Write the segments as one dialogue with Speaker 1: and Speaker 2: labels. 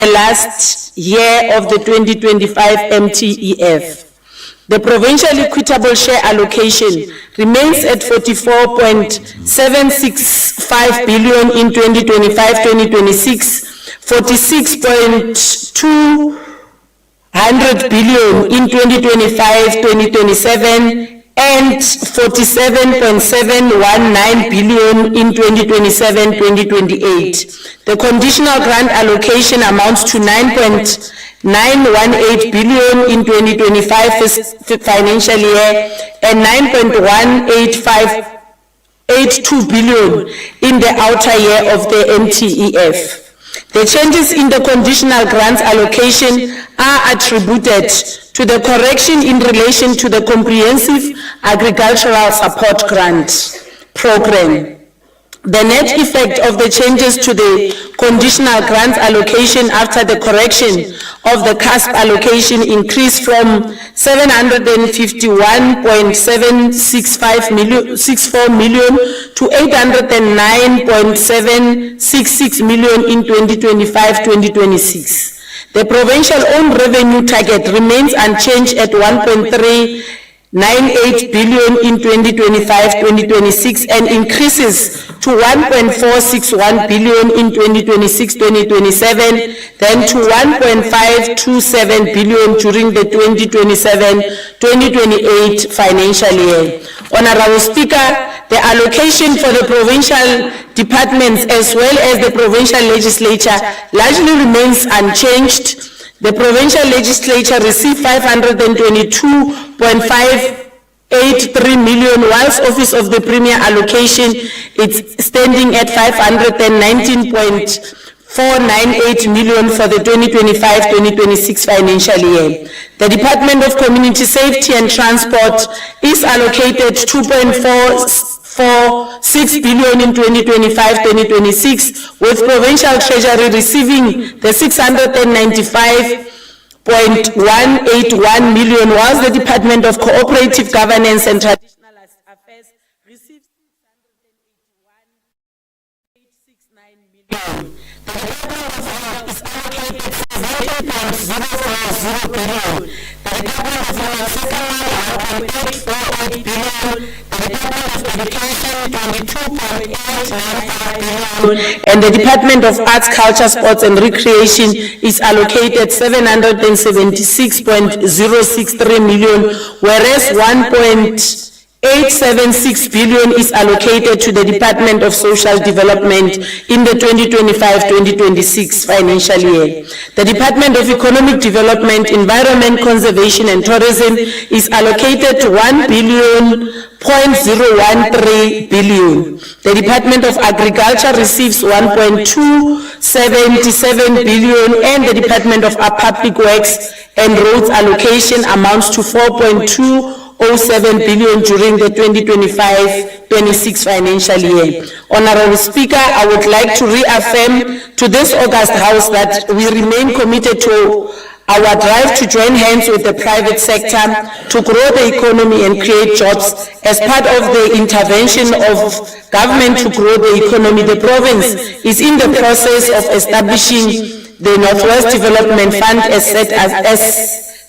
Speaker 1: the last year of the 2025 MTEF. The provincial equitable share allocation remains at 44.765 billion in 2025-2026, 46.200 billion in 2025-2027, and 47.719 billion in 2027-2028. The conditional grant allocation amounts to 9.918 billion in 2025 financial year and 9.18582 billion in the outer year of the MTEF. The changes in the conditional grants allocation are attributed to the correction in relation to the Comprehensive Agricultural Support Grant Program. The net effect of the changes to the conditional grants allocation after the correction of the CASP allocation increased from 751.764 million to 809.766 million in 2025-2026. The provincial own revenue target remains unchanged at 1.398 billion in 2025-2026 and increases to 1.461 billion in 2026-2027, then to 1.527 billion during the 2027-2028 financial year. Honorable Speaker, the allocation for the provincial departments as well as the provincial legislature largely remains unchanged. The provincial legislature received 522.583 million, whilst Office of the Premier allocation is standing at 519.498 million for the 2025-2026 financial year. The Department of Community Safety and Transport is allocated 2.446 billion in 2025-2026, with Provincial Treasury receiving the 695.181 million, whilst the Department of Cooperative Governance and Traditional Affairs receives 681.869 million. The Department of Health is allocated 7.040 billion. The Department of Environment 1.848 billion. The Department of Education 22.895 billion. And the Department of Arts, Culture, Sports and Recreation is allocated 776.063 million, whereas 1.876 billion is allocated to the Department of Social Development in the 2025-2026 financial year. The Department of Economic Development, Environment, Conservation and Tourism is allocated to 1.013 billion. The Department of Agriculture receives 1.277 billion, and the Department of Public Works and Roads allocation amounts to 4.207 billion during the 2025-26 financial year. Honorable Speaker, I would like to reaffirm to this August House that we remain committed to our drive to join hands with the private sector to grow the economy and create jobs. As part of the intervention of government to grow the economy, the province is in the process of establishing the Northwest Development Fund as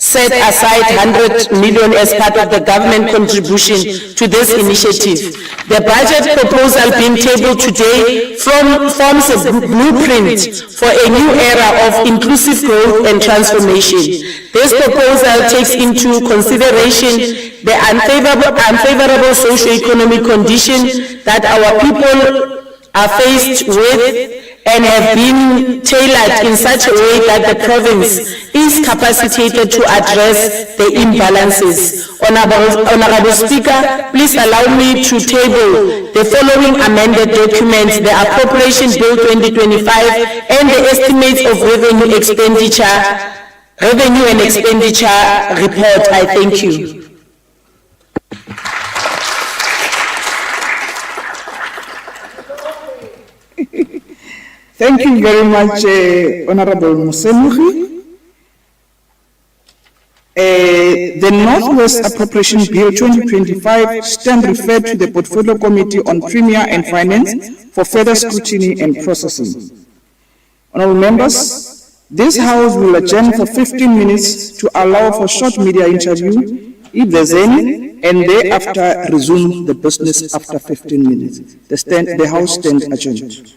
Speaker 1: set aside 100 million as part of the government contribution to this initiative. The budget proposal being tabled today forms a blueprint for a new era of inclusive growth and transformation. This proposal takes into consideration the unfavorable socio-economic conditions that our people are faced with and have been tailored in such a way that the province is capacitated to address the imbalances. Honorable Speaker, please allow me to table the following amended documents: the Appropriation Bill 2025 and the Estimates of Revenue and Expenditure Report. I thank you.
Speaker 2: Thank you very much, Honorable Mosenogi. The Northwest Appropriation Bill 2025 stand referred to the Portfolio Committee on Premier and Finance for further scrutiny and processing. Honorable members, This House will adjourn for 15 minutes to allow for short media interview, if there's any, and thereafter resume the business after 15 minutes. The House stands adjourned.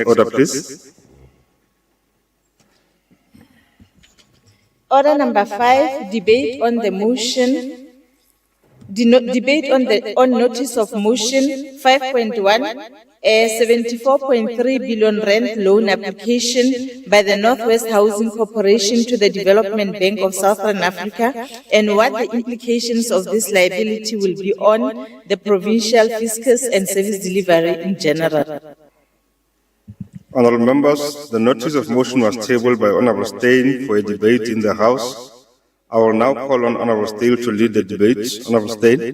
Speaker 3: Order, please.
Speaker 4: Order number 5, debate on the motion, debate on notice of motion 5.1, a 74.3 billion rand loan application by the Northwest Housing Corporation to the Development Bank of Southern Africa, and what the implications of this liability will be on the provincial fiscus and service delivery in general.
Speaker 3: Honourable members, the notice of motion was tabled by Honourable Steyn for a debate in the House. I will now call on Honourable Steyn to lead the debate. Honourable Steyn.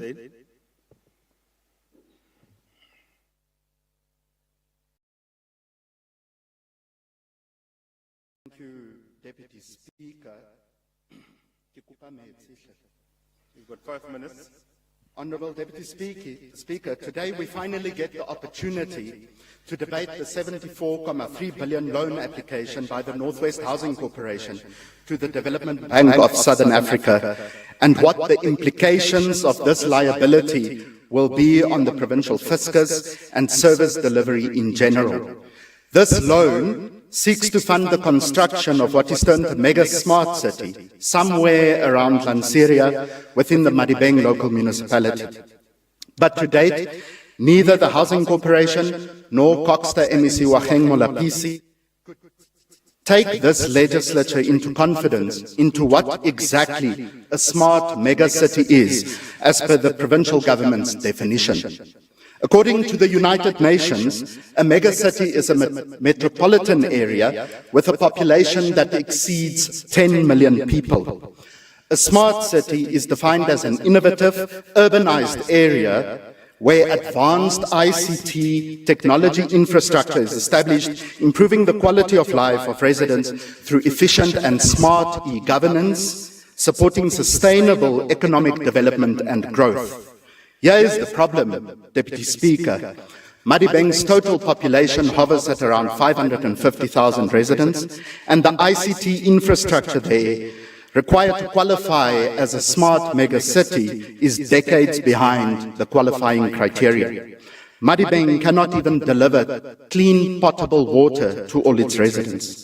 Speaker 5: Thank you, Deputy Speaker.
Speaker 3: You've got 5 minutes.
Speaker 5: Honourable Deputy Speaker, today we finally get the opportunity to debate the 74.3 billion loan application by the Northwest Housing Corporation to the Development Bank of Southern Africa, and what the implications of this liability will be on the provincial fiscus and service delivery in general. This loan seeks to fund the construction of what is termed a mega smart city, somewhere around Lanseria within the Madibeng local municipality. But to date, neither the Housing Corporation nor Coxter MEC Wageng Molapisi could take this legislature into confidence into what exactly a smart mega city is, as per the provincial government's definition. According to the United Nations, a megacity is a metropolitan area with a population that exceeds 10 million people. A smart city is defined as an innovative, urbanized area where advanced ICT technology infrastructure is established, improving the quality of life of residents through efficient and smart e-governance, supporting sustainable economic development and growth. Here is the problem, Deputy Speaker. Madibeng's total population hovers at around 550,000 residents, and the ICT infrastructure there required to qualify as a smart megacity is decades behind the qualifying criteria. Madibeng cannot even deliver clean, potable water to all its residents.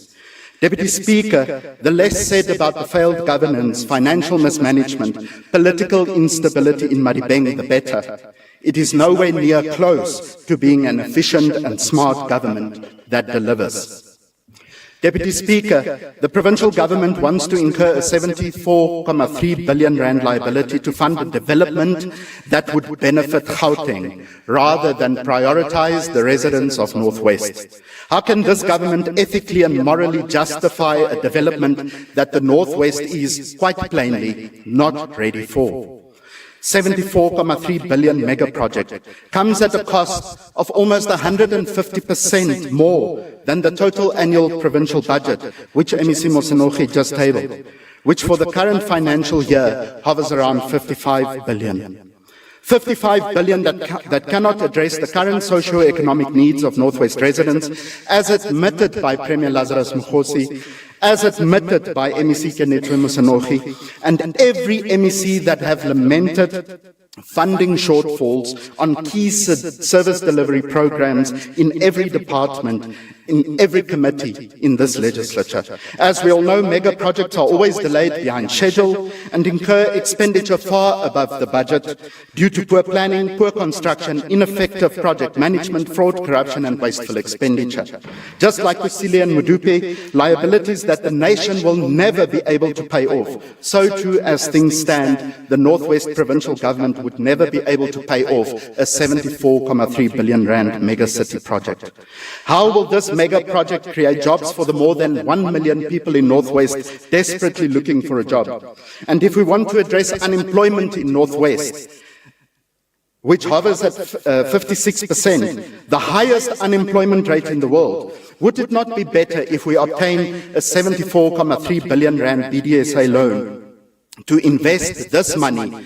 Speaker 5: Deputy Speaker, the less said about the failed governance, financial mismanagement, political instability in Madibeng, the better. It is nowhere near close to being an efficient and smart government that delivers. Deputy Speaker, the provincial government wants to incur a 74.3 billion rand liability to fund a development that would benefit Gauteng, rather than prioritize the residents of Northwest. How can this government ethically and morally justify a development that the Northwest is, quite plainly, not ready for? 74.3 billion mega project comes at a cost of almost 150% more than the total annual provincial budget, which MEC Mosenogi just tabled, which for the current financial year hovers around 55 billion. 55 billion that cannot address the current socio-economic needs of Northwest residents, as admitted by Premier Lazarus Mkhosi, as admitted by MEC Kenetswe Mosenogi, and every MEC that have lamented funding shortfalls on key service delivery programs in every department, in every committee in this legislature. As we all know, mega projects are always delayed behind schedule and incur expenditure far above the budget due to poor planning, poor construction, ineffective project management, fraud, corruption and wasteful expenditure. Just like Kusile and Mudupe, liabilities that the nation will never be able to pay off, so too as things stand, the Northwest Provincial Government would never be able to pay off a 74.3 billion rand mega city project. How will this mega project create jobs for the more than 1 million people in Northwest desperately looking for a job? And if we want to address unemployment in Northwest, which hovers at 56%, the highest unemployment rate in the world, would it not be better if we obtain a 74.3 billion rand BDSA loan to invest this money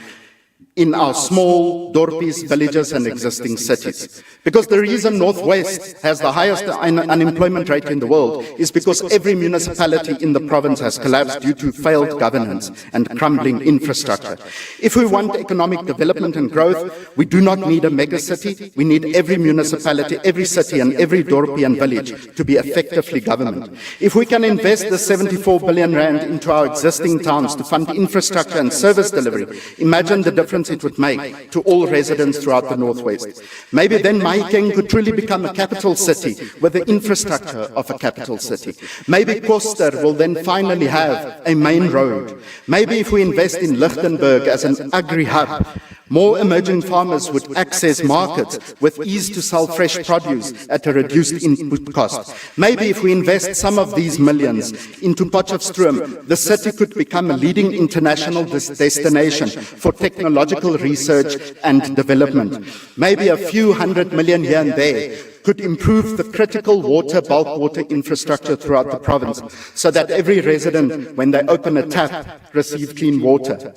Speaker 5: in our small dorpies, villages and existing cities? Because the reason Northwest has the highest unemployment rate in the world is because every municipality in the province has collapsed due to failed governance and crumbling infrastructure. If we want economic development and growth, we do not need a mega city. We need every municipality, every city and every dorpie and village to be effectively governed. If we can invest the 74 billion rand into our existing towns to fund infrastructure and service delivery, imagine the difference it would make to all residents throughout the Northwest. Maybe then Mahikeng could truly become a capital city with the infrastructure of a capital city. Maybe Koster will then finally have a main road. Maybe if we invest in Lichtenburg as an agri-hub, more emerging farmers would access markets with ease to sell fresh produce at a reduced input cost. Maybe if we invest some of these millions into Potchefstroom, the city could become a leading international destination for technological research and development. Maybe a few 100 million here and there could improve the critical bulk water infrastructure throughout the province so that every resident, when they open a tap, receive clean water.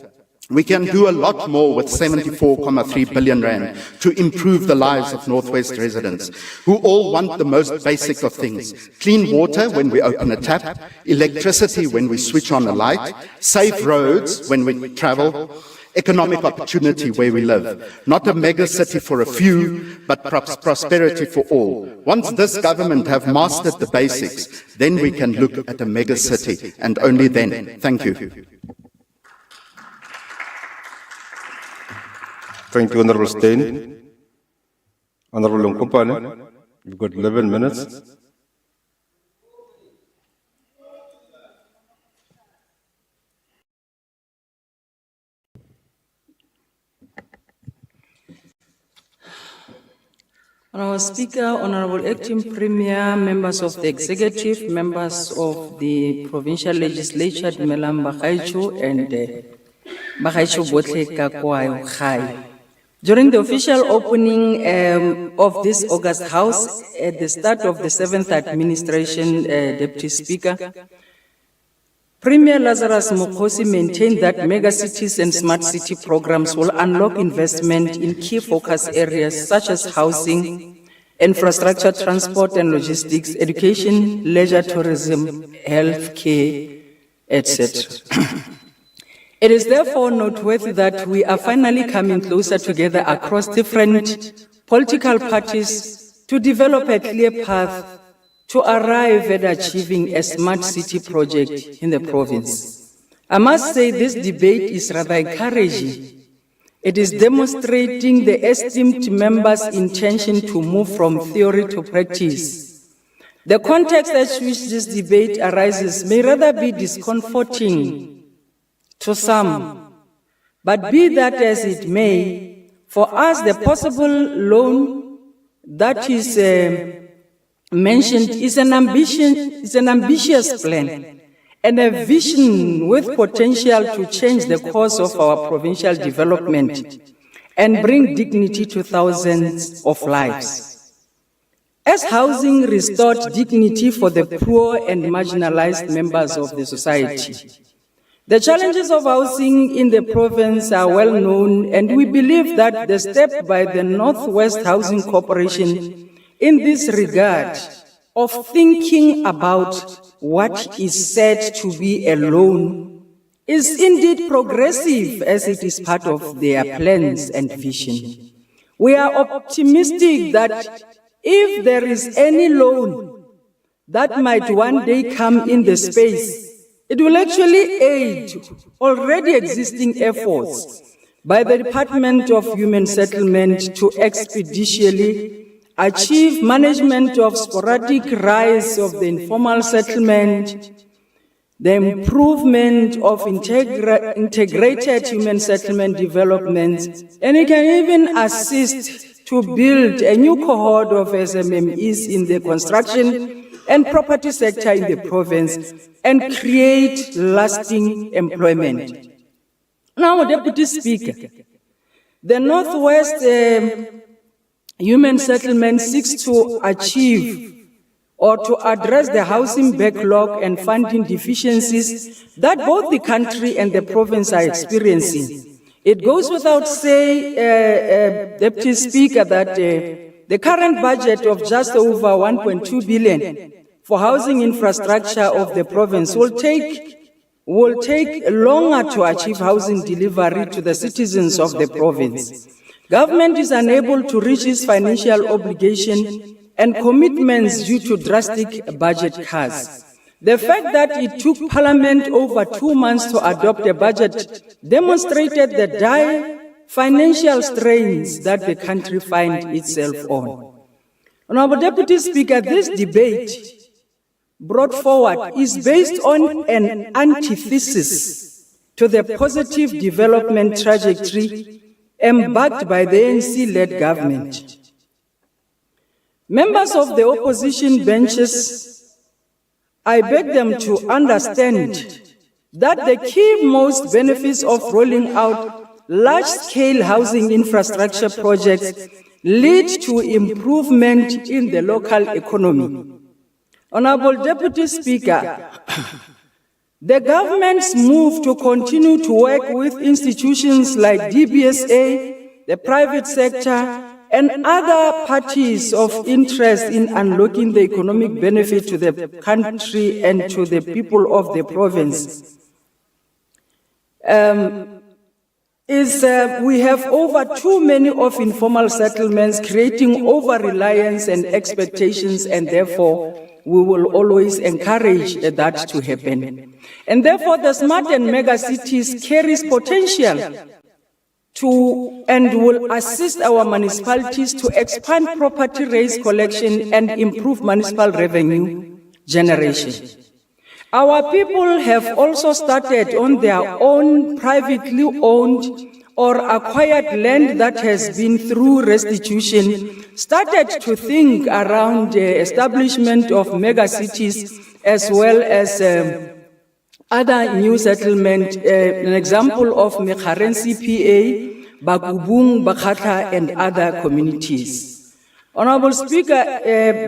Speaker 5: We can do a lot more with 74.3 billion rand to improve the lives of Northwest residents, who all want the most basic of things: clean water when we open a tap, electricity when we switch on a light, safe roads when we travel, economic opportunity where we live. Not a mega city for a few, but prosperity for all. Once this government have mastered the basics, then we can look at a mega city, and only then. Thank you.
Speaker 3: Thank you, Honorable Steyn. Honorable Nkompane, you've got 11 minutes.
Speaker 6: Honorable Speaker, Honorable Acting Premier, members of the Executive, members of the Provincial Legislature, Dumelang Bagaetsho and Bagaetsho botlhe ka kwa gae. During the official opening of this August House, at the start of the 7th administration, Deputy Speaker, Premier Lazarus Mokhosi maintained that mega cities and smart city programs will unlock investment in key focus areas such as housing, infrastructure, transport and logistics, education, leisure tourism, health care, etc. It is therefore noteworthy that we are finally coming closer together across different political parties to develop a clear path to arrive at achieving a smart city project in the province. I must say this debate is rather encouraging. It is demonstrating the esteemed members' intention to move from theory to practice. The context at which this debate arises may rather be discomforting to some, but be that as it may, for us the possible loan that is mentioned is an ambitious plan and a vision with potential to change the course of our provincial development and bring dignity to thousands of lives. As housing restored dignity for the poor and marginalized members of the society, the challenges of housing in the province are well known, and we believe that the step by the Northwest Housing Corporation in this regard of thinking about what is said to be a loan is indeed progressive, as it is part of their plans and vision. We are optimistic that if there is any loan that might one day come in the space, it will actually aid already existing efforts by the Department of Human Settlement to expeditiously achieve management of sporadic rise of the informal settlement, the improvement of integrated human settlement development, and it can even assist to build a new cohort of SMMEs in the construction and property sector in the province and create lasting employment. Now, Deputy Speaker, the Northwest Human Settlement seeks to achieve or to address the housing backlog and funding deficiencies that both the country and the province are experiencing. It goes without saying, Deputy Speaker, that the current budget of just over 1.2 billion for housing infrastructure of the province will take longer to achieve housing delivery to the citizens of the province. Government is unable to reach its financial obligation and commitments due to drastic budget cuts. The fact that it took Parliament over 2 months to adopt a budget demonstrated the dire financial strains that the country finds itself on. Honourable Deputy Speaker, this debate brought forward is based on an antithesis to the positive development trajectory embarked by the ANC-led government. Members of the opposition benches, I beg them to understand that the key most benefits of rolling out large-scale housing infrastructure projects lead to improvement in the local economy. Honourable Deputy Speaker, the government's move to continue to work with institutions like DBSA, the private sector, and other parties of interest in unlocking the economic benefit to the country and to the people of the province we have over too many of informal settlements creating over-reliance and expectations, and therefore we will always encourage that to happen. And therefore the smart and mega cities carries potential to and will assist our municipalities to expand property rates collection and improve municipal revenue generation. Our people have also started on their own privately owned or acquired land that has been through restitution, started to think around the establishment of mega cities as well as other new settlement, an example of Mekgaren CPA, Bakubung, Bakata, and other communities. Honourable Speaker,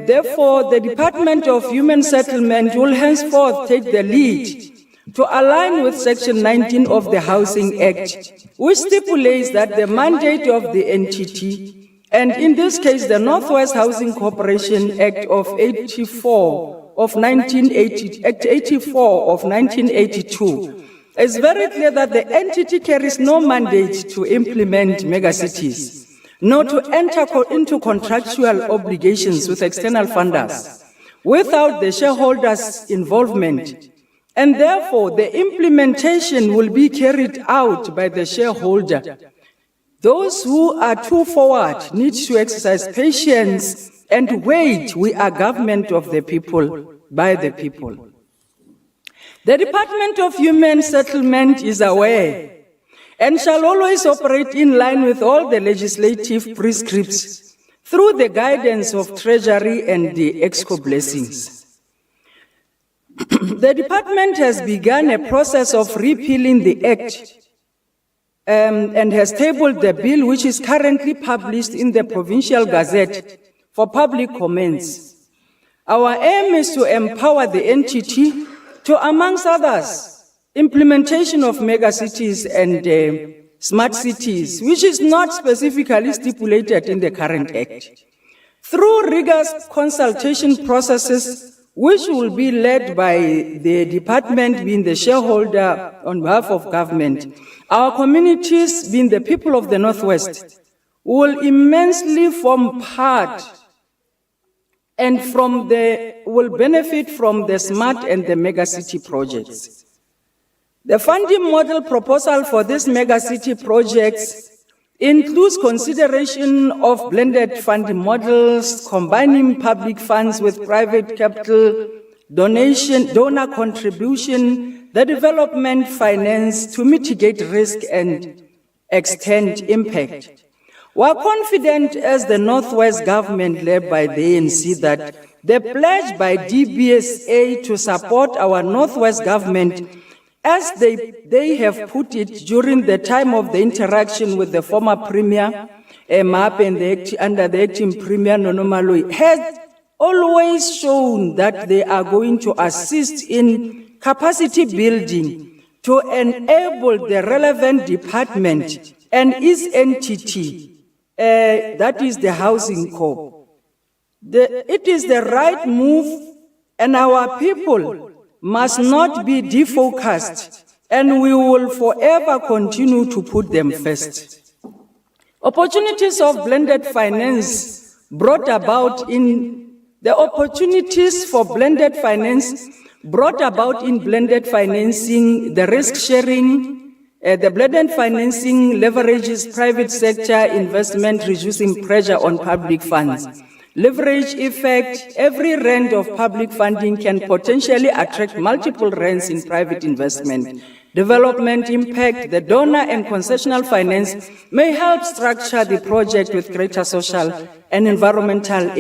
Speaker 6: therefore, the Department of Human Settlement will henceforth take the lead to align with Section 19 of the Housing Act, which stipulates that the mandate of the entity, and in this case, the Northwest Housing Corporation Act of 84 of 1980, Act 84 of 1982, is very clear that the entity carries no mandate to implement megacities, nor to enter into contractual obligations with external funders without the shareholders' involvement, and therefore the implementation will be carried out by the shareholder. Those who are too forward need to exercise patience and wait. We are government of the people, by the people. The Department of Human Settlement is aware and shall always operate in line with all the legislative prescripts through the guidance of Treasury and the EXCO blessings. The department has begun a process of repealing the Act and has tabled the bill, which is currently published in the Provincial Gazette for public comments. Our aim is to empower the entity to, amongst others, implementation of megacities and smart cities, which is not specifically stipulated in the current Act. Through rigorous consultation processes, which will be led by the department being the shareholder on behalf of government, our communities, being the people of the Northwest, will immensely form part and will benefit from the smart and the megacity projects. The funding model proposal for these megacity projects includes consideration of blended funding models, combining public funds with private capital, donor contribution, the development finance to mitigate risk and extend impact. We are confident as the Northwest government led by the ANC that the pledge by DBSA to support our Northwest government as they have put it during the time of the interaction with the former Premier, MAP and under the acting Premier Nonomaloi, has always shown that they are going to assist in capacity building to enable the relevant department and its entity, that is the Housing Corp. It is the right move, and our people must not be defocused, and we will forever continue to put them first. Opportunities of blended finance brought about in the opportunities for blended finance brought about in blended financing, the risk sharing, the blended financing leverages private sector investment, reducing pressure on public funds. Leverage effect, every rand of public funding can potentially attract multiple rands in private investment. Development impact, the donor and concessional finance may help structure the project with greater social and environmental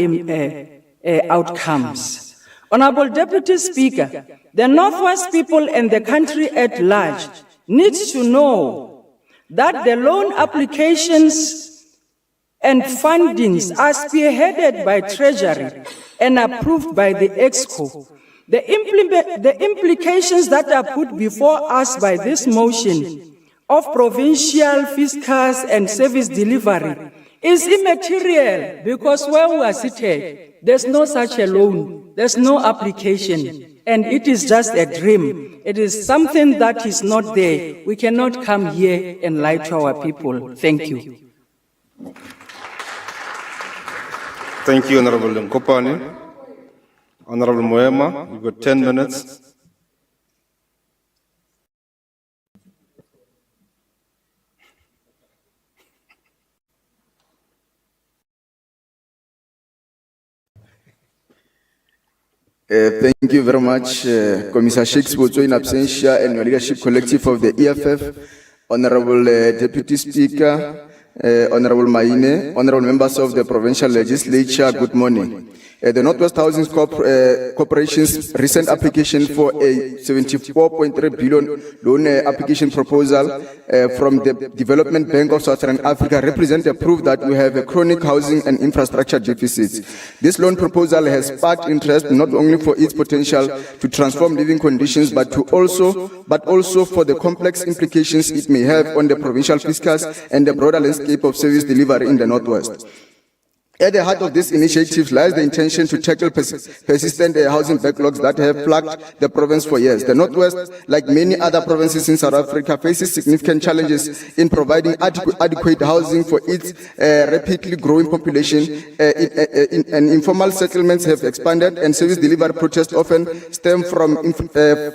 Speaker 6: outcomes. Honorable Deputy Speaker, the Northwest people and the country at large need to know that the loan applications and fundings are spearheaded by Treasury and approved by the EXCO. The implications that are put before us by this motion of provincial fiscal and service delivery is immaterial, because where we are seated, there's no such a loan, there's no application, and it is just a dream. It is something that is not there. We cannot come here and lie to our people. Thank you.
Speaker 3: Thank you, Honorable Nkopane. Honorable Moema, you've got 10 minutes.
Speaker 7: Thank you very much, Commissioner Shakes Botso in absentia and your leadership collective of the EFF, Honorable Deputy Speaker, Honorable Maine, Honorable members of the Provincial Legislature, good morning. The Northwest Housing Corporation's recent application for a 74.3 billion loan application proposal from the Development Bank of Southern Africa represents a proof that we have a chronic housing and infrastructure deficit. This loan proposal has sparked interest not only for its potential to transform living conditions, but also for the complex implications it may have on the provincial fiscals and the broader landscape of service delivery in the Northwest. At the heart of this initiative lies the intention to tackle persistent housing backlogs that have plagued the province for years. The Northwest, like many other provinces in South Africa, faces significant challenges in providing adequate housing for its rapidly growing population, and informal settlements have expanded, and service delivery protests often stem from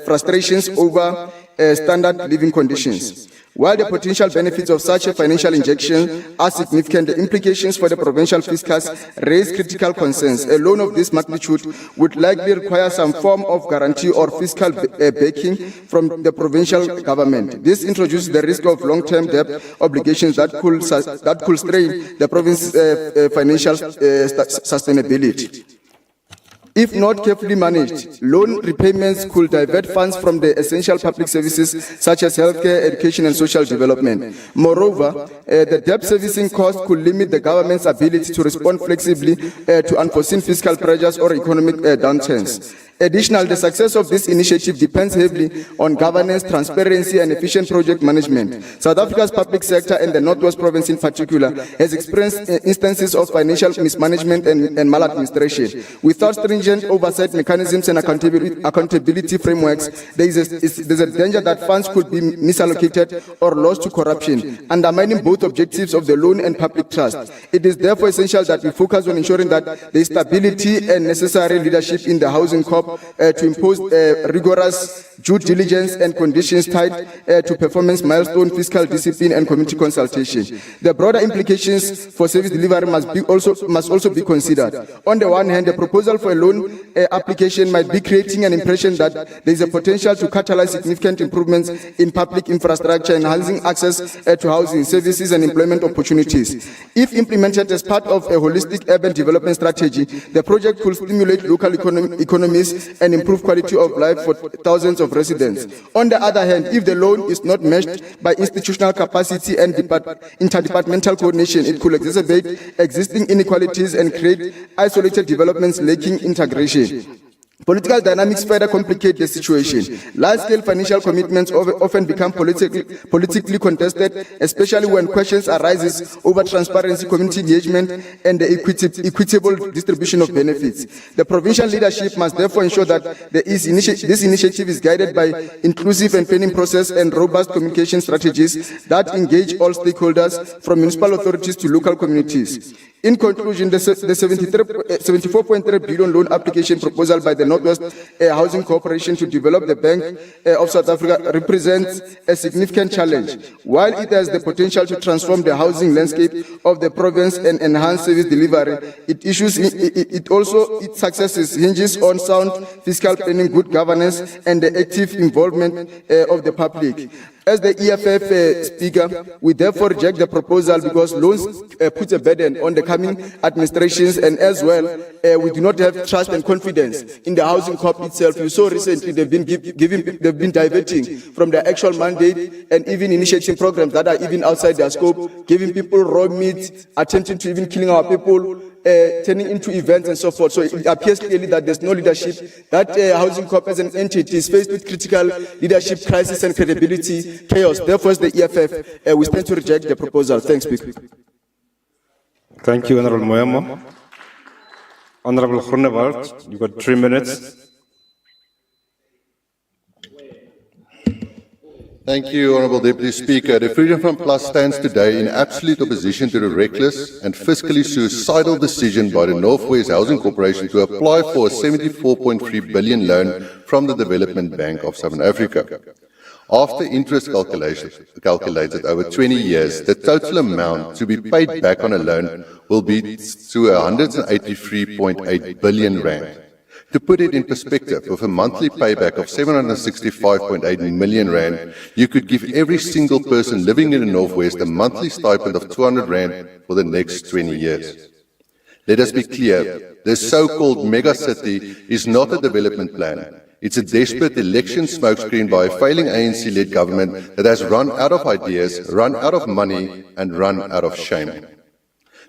Speaker 7: frustrations over standard living conditions. While the potential benefits of such a financial injection are significant, the implications for the provincial fiscals raise critical concerns. A loan of this magnitude would likely require some form of guarantee or fiscal backing from the provincial government. This introduces the risk of long-term debt obligations that could strain the province's financial sustainability. If not carefully managed, loan repayments could divert funds from the essential public services such as healthcare, education, and social development. Moreover, the debt servicing cost could limit the government's ability to respond flexibly to unforeseen fiscal pressures or economic downturns. Additionally, the success of this initiative depends heavily on governance, transparency, and efficient project management. South Africa's public sector, and the Northwest Province in particular, has experienced instances of financial mismanagement and maladministration. Without stringent oversight mechanisms and accountability frameworks, there's a danger that funds could be misallocated or lost to corruption, undermining both objectives of the loan and public trust. It is therefore essential that we focus on ensuring that there is stability and necessary leadership in the housing corp to impose rigorous due diligence and conditions tied to performance milestone, fiscal discipline, and community consultation. The broader implications for service delivery must also be considered. On the one hand, the proposal for a loan application might be creating an impression that there is a potential to catalyze significant improvements in public infrastructure, enhancing access to housing services and employment opportunities. If implemented as part of a holistic urban development strategy, the project could stimulate local economies and improve quality of life for thousands of residents. On the other hand, if the loan is not matched by institutional capacity and interdepartmental coordination, it could exacerbate existing inequalities and create isolated developments lacking integration. Political dynamics further complicate the situation. Large-scale financial commitments often become politically contested, especially when questions arise over transparency, community engagement, and the equitable distribution of benefits. The provincial leadership must therefore ensure that this initiative is guided by inclusive and planning process and robust communication strategies that engage all stakeholders, from municipal authorities to local communities. In conclusion, the 74.3 billion loan application proposal by the Northwest Housing Corporation to develop the Bank of South Africa represents a significant challenge. While it has the potential to transform the housing landscape of the province and enhance service delivery, its success hinges on sound fiscal planning, good governance, and the active involvement of the public. As the EFF Speaker, we therefore reject the proposal because loans put a burden on the coming administrations, and as well, we do not have trust and confidence in the housing corp itself. You saw recently they've been diverting from their actual mandate and even initiating programs that are even outside their scope, giving people raw meat, attempting to even killing our people, turning into events and so forth. So it appears clearly that there's no leadership. That housing corp as an entity is faced with critical leadership crisis and credibility chaos. Therefore, as the EFF, we stand to reject the proposal. Thanks, Speaker.
Speaker 3: Thank you, Honorable Moyama. Honorable Groenewald, you've got 3 minutes.
Speaker 8: Thank you, Honourable Deputy Speaker. The Freedom Front Plus stands today in absolute opposition to the reckless and fiscally suicidal decision by the Northwest Housing Corporation to apply for a 74.3 billion loan from the Development Bank of Southern Africa. After interest calculated over 20 years, the total amount to be paid back on a loan will be to 183.8 billion rand. To put it in perspective, with a monthly payback of 765.8 million rand, you could give every single person living in the Northwest a monthly stipend of 200 rand for the next 20 years. Let us be clear, this so-called mega city is not a development plan. It's a desperate election smokescreen by a failing ANC-led government that has run out of ideas, run out of money, and run out of shame.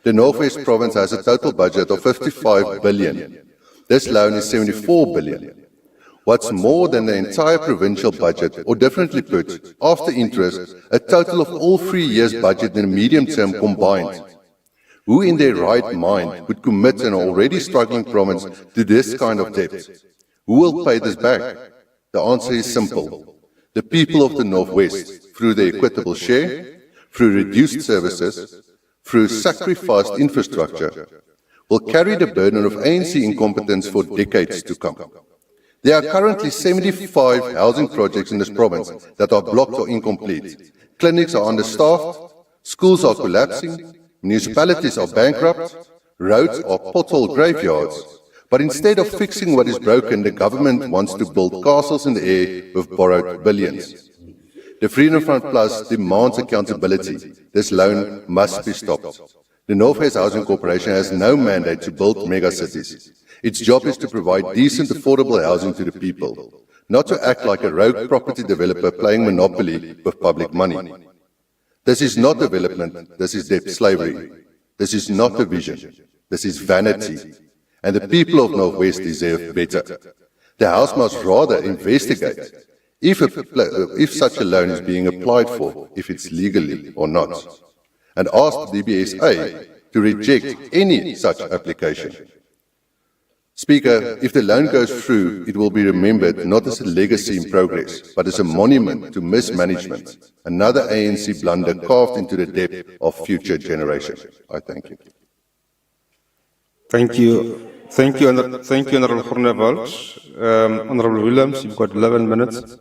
Speaker 8: The Northwest Province has a total budget of 55 billion. This loan is 74 billion. What's more than the entire provincial budget, or differently put, after interest, a total of all 3 years' budget in the medium term combined. Who in their right mind would commit an already struggling province to this kind of debt? Who will pay this back? The answer is simple. The people of the Northwest, through the equitable share, through reduced services, through sacrificed infrastructure, will carry the burden of ANC incompetence for decades to come. There are currently 75 housing projects in this province that are blocked or incomplete. Clinics are understaffed, schools are collapsing, municipalities are bankrupt, roads are pothole graveyards. But instead of fixing what is broken, the government wants to build castles in the air with borrowed billions. The Freedom Front Plus demands accountability. This loan must be stopped. The Northwest Housing Corporation has no mandate to build megacities. Its job is to provide decent, affordable housing to the people, not to act like a rogue property developer playing monopoly with public money. This is not development, this is debt slavery. This is not a vision, this is vanity. And the people of Northwest deserve better. The House must rather investigate if such a loan is being applied for, if it's legally or not, and ask the DBSA to reject any such application. Speaker, if the loan goes through, it will be remembered not as a legacy in progress, but as a monument to mismanagement, another ANC blunder carved into the debt of future generations. I thank you.
Speaker 3: Thank you. Thank you, Honourable Groenewald. Honourable Williams, you've got 11 minutes.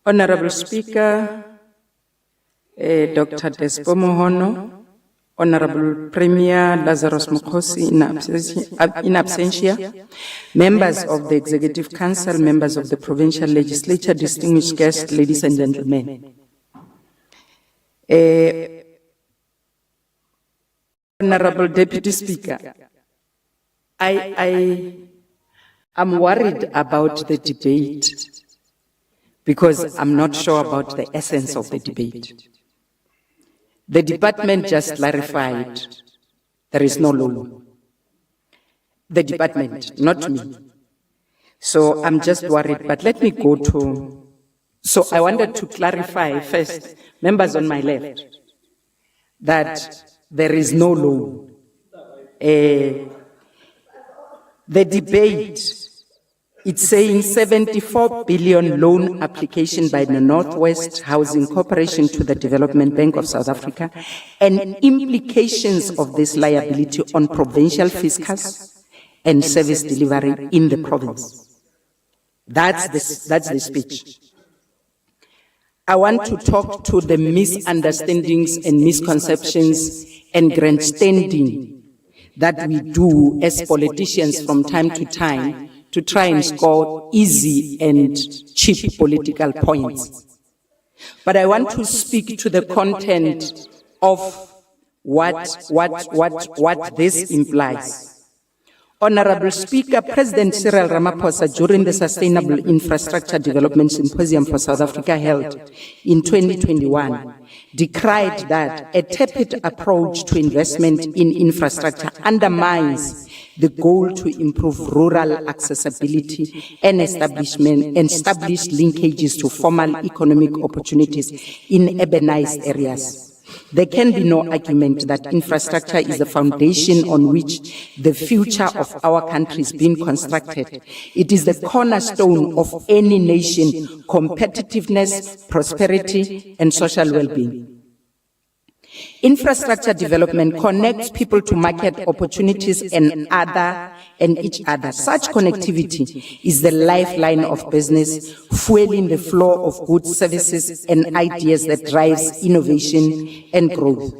Speaker 6: Honorable Speaker, Dr. Despo Mohono, Honorable Premier Lazarus Mokhosi in absentia, members of the Executive Council, members of the Provincial Legislature, distinguished guests, ladies and gentlemen. Honorable Deputy Speaker, I am worried about the debate because I'm not sure about the essence of the debate. The department just clarified there is no loan. The department, not me. So I'm just worried, but let me go to... So I wanted to clarify first, members on my left, that there is no loan. The debate, it's saying 74 billion loan application by the Northwest Housing Corporation to the Development Bank of South Africa and implications of this liability on provincial fiscals and service delivery in the province. That's the speech. I want to talk to the misunderstandings and misconceptions and grandstanding that we do as politicians from time to try and score easy and cheap political points. But I want to speak to the content of what this implies. Honorable Speaker, President Cyril Ramaphosa, during the Sustainable Infrastructure Development Symposium for South Africa held in 2021, decried that a tepid approach to investment in infrastructure undermines the goal to improve rural accessibility and establish linkages to formal economic opportunities in urbanized areas. There can be no argument that infrastructure is the foundation on which the future of our country is being constructed. It is the cornerstone of any nation, competitiveness, prosperity, and social well-being. Infrastructure development connects people to market opportunities and each other. Such connectivity is the lifeline of business, fueling the flow of goods, services, and ideas that drives innovation and growth.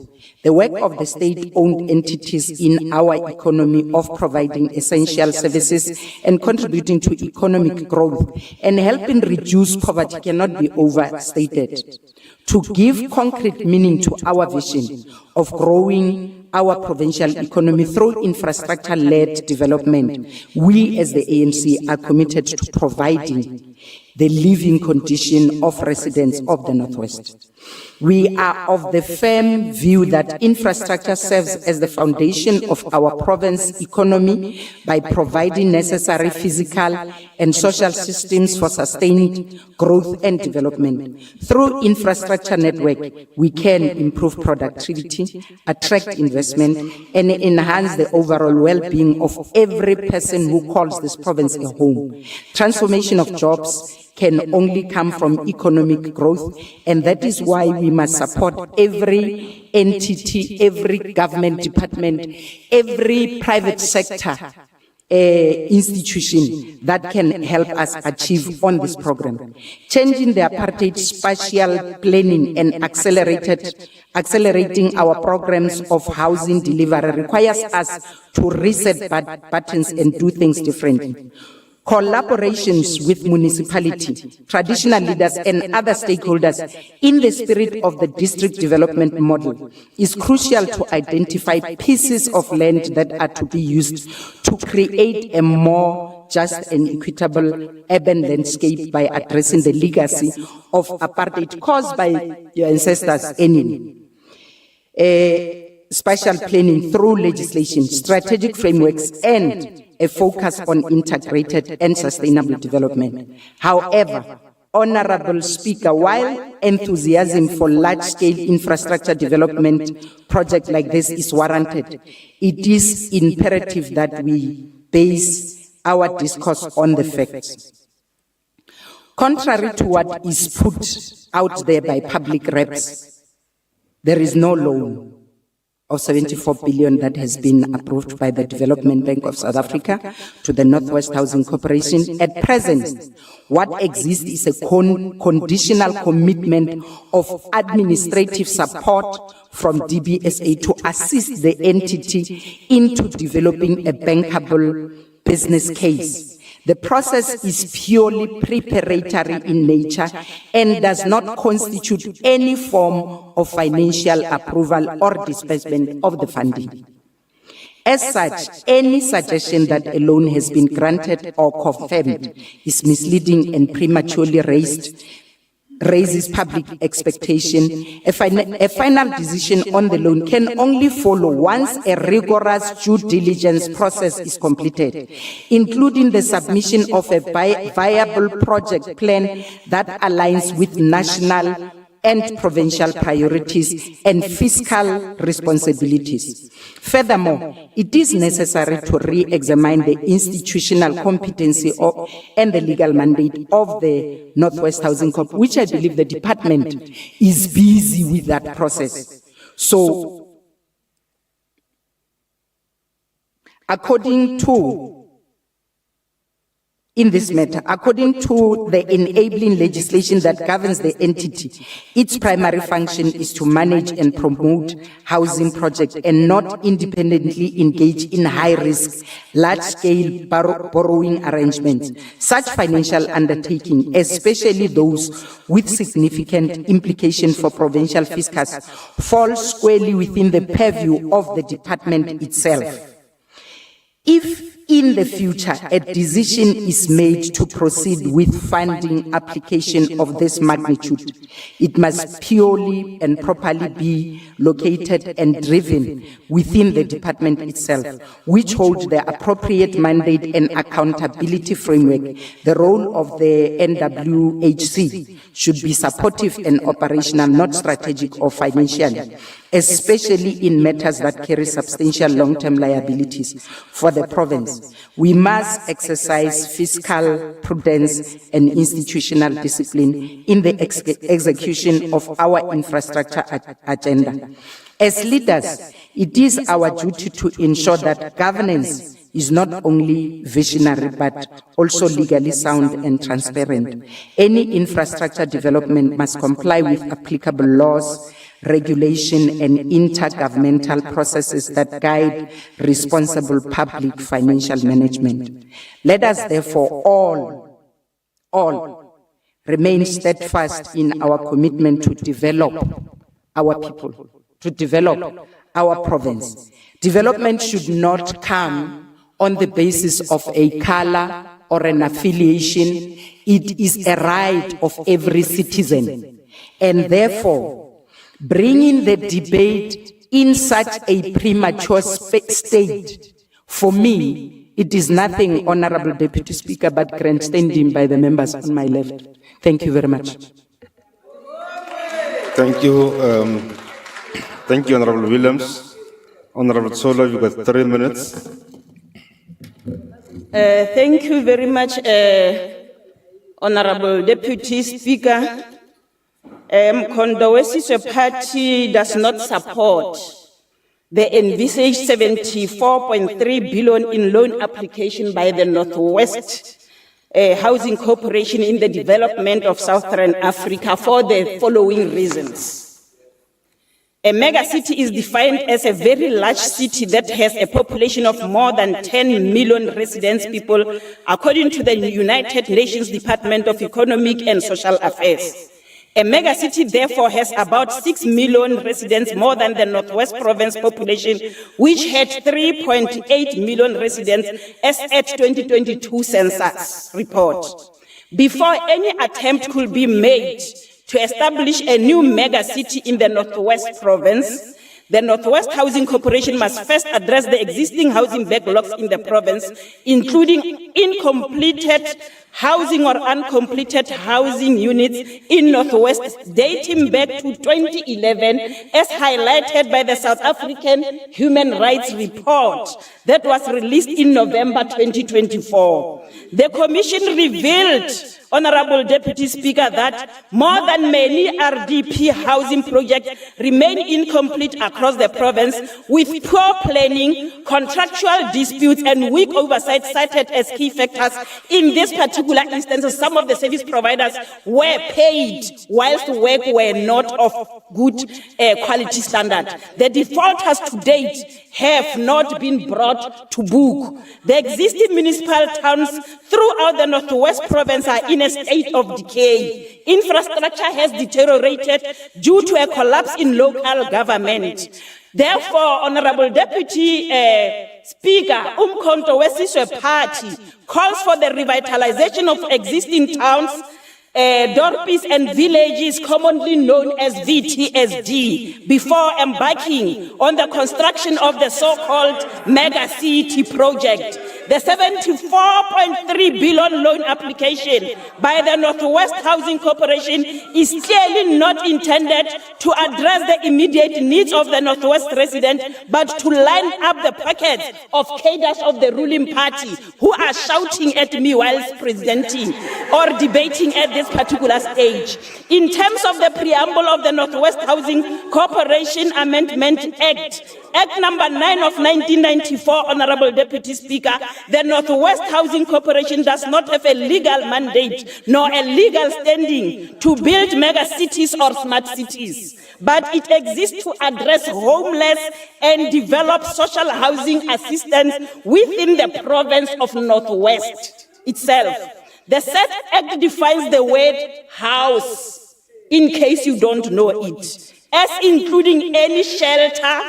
Speaker 6: The work of the state-owned entities in our economy of providing essential services and contributing to economic growth and helping reduce poverty cannot be overstated. To give concrete meaning to our vision of growing our provincial economy through infrastructure-led development, we as the ANC are committed to providing the living condition of residents of the Northwest. We are of the firm view that infrastructure serves as the foundation of our province economy by providing necessary physical and social systems for sustained growth and development. Through infrastructure network, we can improve productivity, attract investment, and enhance the overall well-being of every person who calls this province a home. Transformation of jobs can only come from economic growth, and that is why we must support every entity, every government department, every private sector institution that can help us achieve on this program. Changing the apartheid spatial planning and accelerating our programs of housing delivery requires us to reset buttons and do things differently. Collaborations with municipality, traditional leaders and other stakeholders in the spirit of the district development model is crucial to identify pieces of land that are to be used to create a more
Speaker 9: just and equitable urban landscape by addressing the legacy of apartheid caused by your ancestors anyway. Spatial planning through legislation, strategic frameworks, and a focus on integrated and sustainable development. However, Honorable Speaker, while enthusiasm for large-scale infrastructure development projects like this is warranted, it is imperative that we base our discourse on the facts. Contrary to what is put out there by public reps, there is no loan of 74 billion that has been approved by the Development Bank of South Africa to the Northwest Housing Corporation. At present, what exists is a conditional commitment of administrative support from DBSA to assist the entity into developing a bankable business case. The process is purely preparatory in nature and does not constitute any form of financial approval or disbursement of the funding. As such, any suggestion that a loan has been granted or confirmed is misleading and prematurely raises public expectation. A final decision on the loan can only follow once a rigorous due diligence process is completed, including the submission of a viable project plan that aligns with national and provincial priorities and fiscal responsibilities. Furthermore, it is necessary to re-examine the institutional competency and the legal mandate of the Northwest Housing Corp, which I believe the department is busy with that process. So, according to the enabling legislation that governs the entity, its primary function is to manage and promote housing projects and not independently engage in high-risk, large-scale borrowing arrangements. Such financial undertaking, especially those with significant implication for provincial fiscus, fall squarely within the purview of the department itself. If in the future a decision is made to proceed with funding application of this magnitude, it must purely and properly be located and driven within the department itself, which holds the appropriate mandate and accountability framework. The role of the NWHC should be supportive and operational, not strategic or financial, especially in matters that carry substantial long-term liabilities for the province. We must exercise fiscal prudence and institutional discipline in the execution of our infrastructure agenda. As leaders, it is our duty to ensure that governance is not only visionary but also legally sound and transparent. Any infrastructure development must comply with applicable laws, regulation, and intergovernmental processes that guide responsible public financial management. Let us therefore all remain steadfast in our commitment to develop our people, to develop our province. Development should not come on the basis of a color or an affiliation. It is a right of every citizen, and therefore bringing the debate in such a premature state, for me, it is nothing, Honorable Deputy Speaker, but grandstanding by the members on my left. Thank you very much.
Speaker 3: Thank you, Honorable Williams. Honorable Solo, you've got 3 minutes.
Speaker 10: Thank you very much, Honorable Deputy Speaker. Mdntv party does not support the envisaged 74.3 billion in loan application by the Northwest Housing Corporation in the development of Southern Africa for the following reasons. A mega city is defined as a very large city that has a population of more than 10 million residents people, according to the United Nations Department of Economic and Social Affairs. A megacity therefore has about 6 million residents more than the Northwest Province population, which had 3.8 million residents as at 2022 census report. Before any attempt could be made to establish a new megacity in the Northwest Province, the Northwest Housing Corporation must first address the existing housing backlogs in the province, including incompleted housing or uncompleted housing units in Northwest dating back to 2011, as highlighted by the South African Human Rights Report that was released in November 2024. The Commission revealed, Honorable Deputy Speaker, that more than many RDP housing projects remain incomplete across the province, with poor planning, contractual disputes, and weak oversight cited as key factors. In this particular instance, some of the service providers were paid whilst work were not of good quality standard. The defaulters to date have not been brought to book. The existing municipal towns throughout the Northwest Province are in a state of decay. Infrastructure has deteriorated due to a collapse in local government. Therefore, Honorable Deputy Speaker, Umkhonto Wesizwe Party calls for the revitalization of existing towns, dorpies and villages commonly known as VTSD before embarking on the construction of the so-called Mega City project. The 74.3 billion loan application by the Northwest Housing Corporation is clearly not intended to address the immediate needs of the Northwest resident, but to line up the pockets of cadres of the ruling party who are shouting at me whilst presenting or debating at this particular stage. In terms of the preamble of the Northwest Housing Corporation Amendment Act, Act number 9 of 1994, Honorable Deputy Speaker, the Northwest Housing Corporation does not have a legal mandate nor a legal standing to build mega cities or smart cities, but it exists to address homeless and develop social housing assistance within the province of Northwest itself. The said act defines the word house, in case you don't know it, as including any shelter,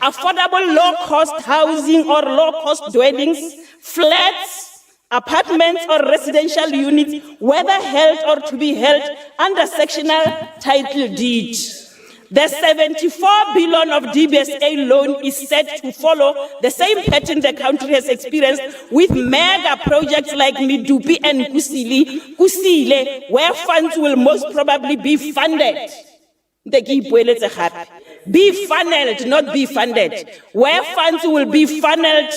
Speaker 10: affordable low-cost housing or low-cost dwellings, flats, apartments or residential units, whether held or to be held under sectional title deed. The 74 billion of DBSA loan is set to follow the same pattern the country has experienced with mega projects like Mdntv and Kusile, where funds will most probably be funded. Be funneled, not be funded, where funds will be funneled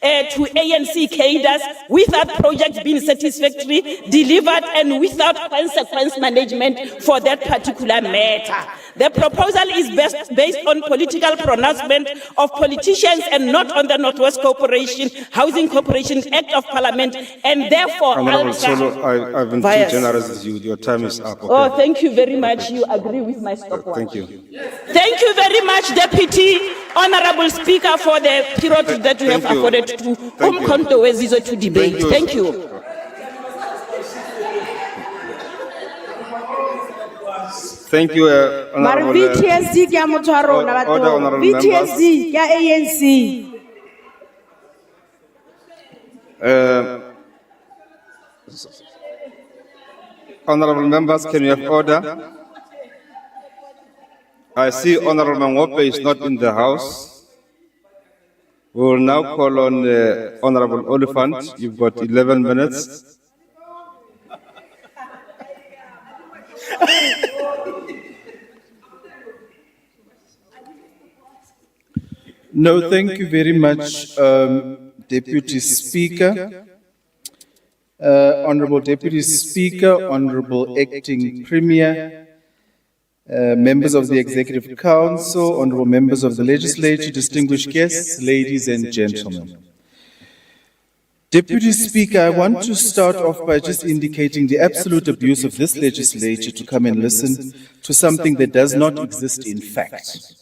Speaker 10: to ANC cadres without projects being satisfactorily delivered and without consequence management for that particular matter. The proposal is based on political pronouncement of politicians and not on the Northwest Corporation, Housing Corporation Act of Parliament, and therefore...
Speaker 3: Honorable Solo, I've been too generous with you. Your time is up. Okay.
Speaker 10: Oh, thank you very much. You agree with my stopwatch.
Speaker 3: Thank you.
Speaker 10: Thank you very much, Deputy Honorable Speaker, for the period that you have afforded to Umkhonto Wesizwe to debate. Thank you.
Speaker 3: Thank you, Honorable.
Speaker 11: VTSD kya motwaro na bato. VTSD kya ANC.
Speaker 3: Honorable members, can we have order? I see Honorable Mangope is not in the House. We will now call on Honorable Oliphant. You've got 11 minutes.
Speaker 12: No, thank you very much, Deputy Speaker. Honorable Deputy Speaker, Honorable Acting Premier, members of the Executive Council, honorable members of the Legislature, distinguished guests, ladies and gentlemen. Deputy Speaker, I want to start off by just indicating the absolute abuse of this legislature to come and listen to something that does not exist in fact.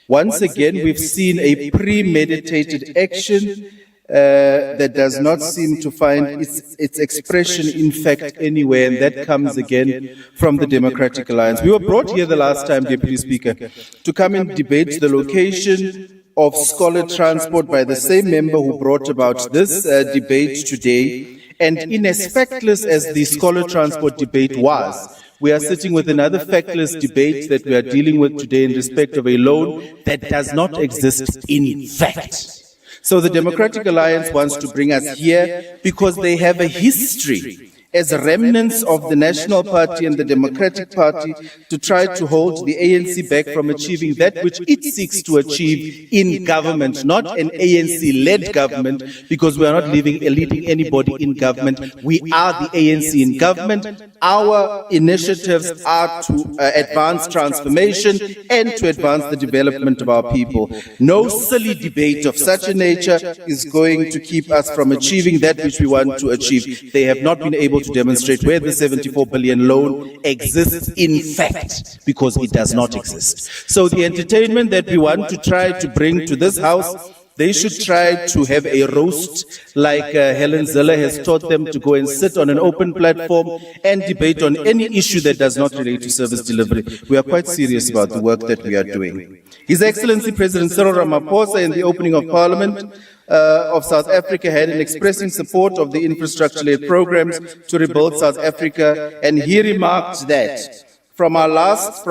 Speaker 12: Once again, we've seen a premeditated action that does not seem to find its expression in fact anywhere, and that comes again from the Democratic Alliance. We were brought here the last time, Deputy Speaker, to come and debate the location of scholar transport by the same member who brought about this debate today. And in as factless as the scholar transport debate was, we are sitting with another factless debate that we are dealing with today in respect of a loan that does not exist in fact. So the Democratic Alliance wants to bring us here because they have a history as remnants of the National Party and the Democratic Party to try to hold the ANC back from achieving that which it seeks to achieve in government, not an ANC-led government, because we are not leading anybody in government. We are the ANC in government. Our initiatives are to advance transformation and to advance the development of our people. No silly debate of such a nature is going to keep us from achieving that which we want to achieve. They have not been able to demonstrate where the 74 billion loan exists in fact, because it does not exist. So the entertainment that we want to try to bring to this house, they should try to have a roast like Helen Zille has taught them, to go and sit on an open platform and debate on any issue that does not relate to service delivery. We are quite serious about the work that we are doing. His Excellency President Cyril Ramaphosa, in the opening of Parliament of South Africa, had in expressing support of the infrastructure-led programs to rebuild South Africa, and he remarked that from our largest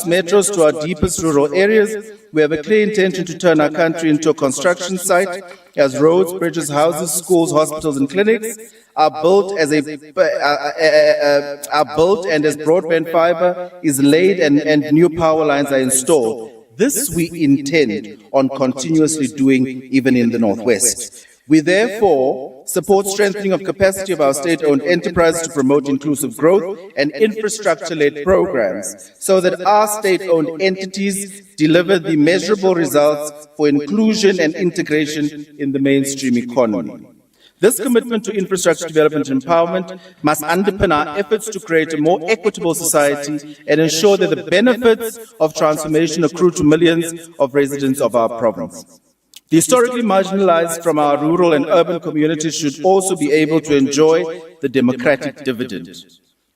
Speaker 12: metros to our deepest rural areas, we have a clear intention to turn our country into a construction site, as roads, bridges, houses, schools, hospitals, and clinics are built and as broadband fiber is laid and new power lines are installed. This we intend on continuously doing even in the Northwest. We therefore support strengthening of capacity of our state-owned enterprises to promote inclusive growth and infrastructure-led programs so that our state-owned entities deliver the measurable results for inclusion and integration in the mainstream economy. This commitment to infrastructure development and empowerment must underpin our efforts to create a more equitable society and ensure that the benefits of transformation accrue to millions of residents of our province. The historically marginalized from our rural and urban communities should also be able to enjoy the democratic dividend.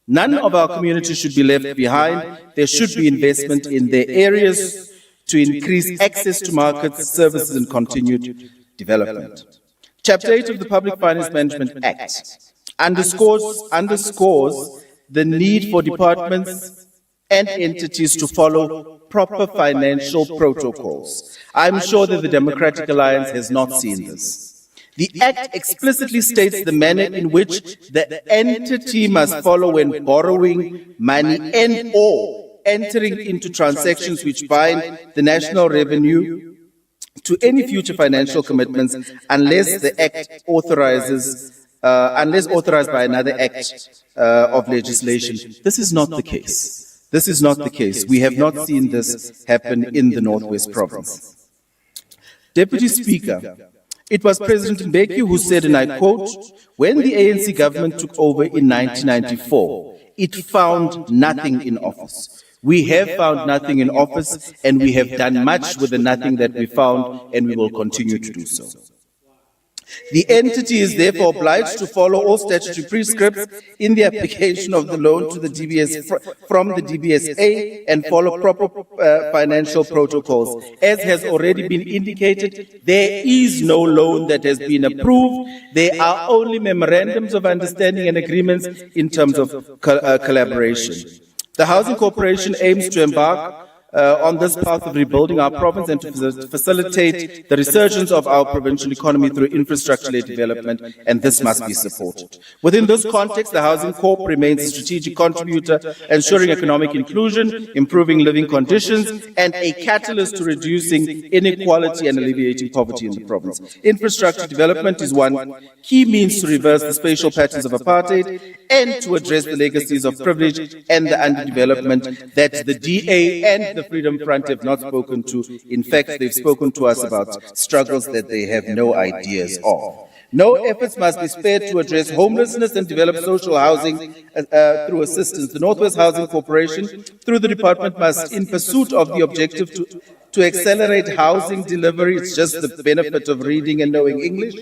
Speaker 12: None of our communities should be left behind. There should be investment in their areas to increase access to markets, services, and continued development. Chapter 8 of the Public Finance Management Act underscores the need for departments and entities to follow proper financial protocols. I'm sure that the Democratic Alliance has not seen this. The Act explicitly states the manner in which the entity must follow when borrowing money and or entering into transactions which bind the national revenue to any future financial commitments unless the Act authorized by another act of legislation. This is not the case. This is not the case. We have not seen this happen in the Northwest Province. Deputy Speaker, it was President Mbeki who said, and I quote, "When the ANC government took over in 1994, it found nothing in office. We have found nothing in office, and we have done much with the nothing that we found, and we will continue to do so." The entity is therefore obliged to follow all statutory prescripts in the application of the loan to the DBS from the DBSA and follow proper financial protocols. As has already been indicated, there is no loan that has been approved. There are only memorandums of understanding and agreements in terms of collaboration. The Housing Corporation aims to embark on this path of rebuilding our province and to facilitate the resurgence of our provincial economy through infrastructure-led development, and this must be supported. Within this context, the Housing Corp remains a strategic contributor, ensuring economic inclusion, improving living conditions, and a catalyst to reducing inequality and alleviating poverty in the province. Infrastructure development is one key means to reverse the spatial patterns of apartheid and to address the legacies of privilege and the underdevelopment that the DA and the Freedom Front have not spoken to. In fact, they've spoken to us about struggles that they have no ideas of. No efforts must be spared to address homelessness and develop social housing through assistance. The Northwest Housing Corporation, through the department, must, in pursuit of the objective to accelerate housing delivery. It's just the benefit of reading and knowing English.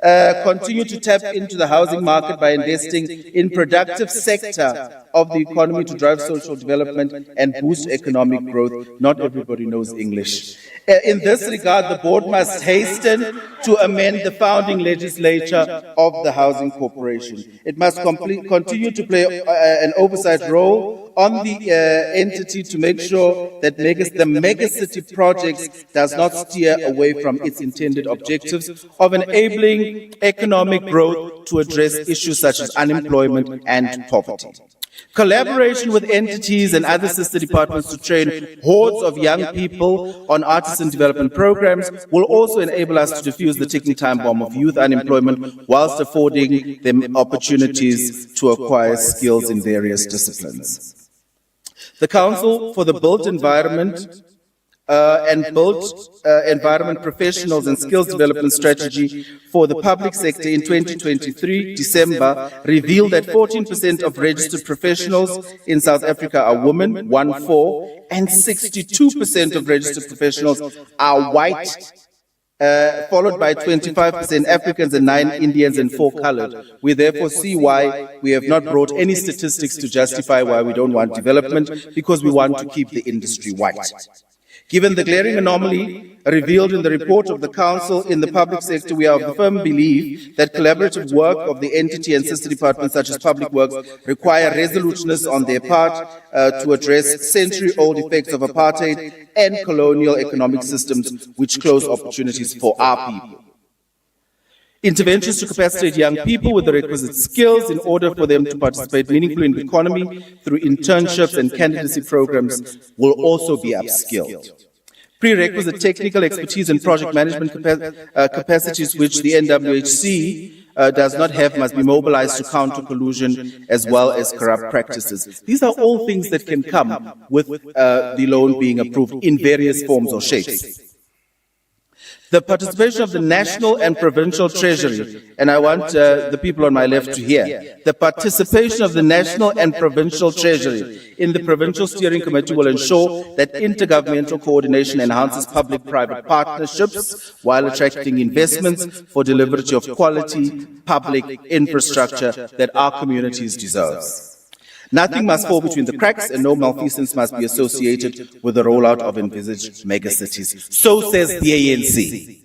Speaker 12: Continue to tap into the housing market by investing in productive sector of the economy to drive social development and boost economic growth. Not everybody knows English. In this regard, the board must hasten to amend the founding legislature of the Housing Corporation. It must continue to play an oversight role on the entity to make sure that the megacity projects does not steer away from its intended objectives of enabling economic growth to address issues such as unemployment and poverty. Collaboration with entities and other sister departments to train hordes of young people on artisan development programs will also enable us to defuse the ticking time bomb of youth unemployment whilst affording them opportunities to acquire skills in various disciplines. The Council for the Built Environment Environment Professionals and Skills Development Strategy for the Public Sector in 2023, December, revealed that 14% of registered professionals in South Africa are women, 1/4, and 62% of registered professionals are white, followed by 25% Africans and 9 Indians and 4 colored. We therefore see why we have not brought any statistics to justify why we don't want development, because we want to keep the industry white. Given the glaring anomaly revealed in the report of the Council in the public sector, we are of the firm belief that collaborative work of the entity and sister departments such as Public Works require resoluteness on their part to address century-old effects of apartheid and colonial economic systems which close opportunities for our people. Interventions to capacitate young people with the requisite skills in order for them to participate meaningfully in the economy through internships and candidacy programs will also be upskilled. Prerequisite technical expertise and project management capacities which the NWHC does not have must be mobilized to counter collusion as well as corrupt practices. These are all things that can come with the loan being approved in various forms or shapes. The participation of the national and provincial treasury, and I want the people on my left to hear, the participation of the national and provincial treasury in the provincial steering committee will ensure that intergovernmental coordination enhances public-private partnerships while attracting investments for delivery of quality public infrastructure that our communities deserve. Nothing must fall between the cracks and no malfeasance must be associated with the rollout of envisaged megacities. So says the ANC.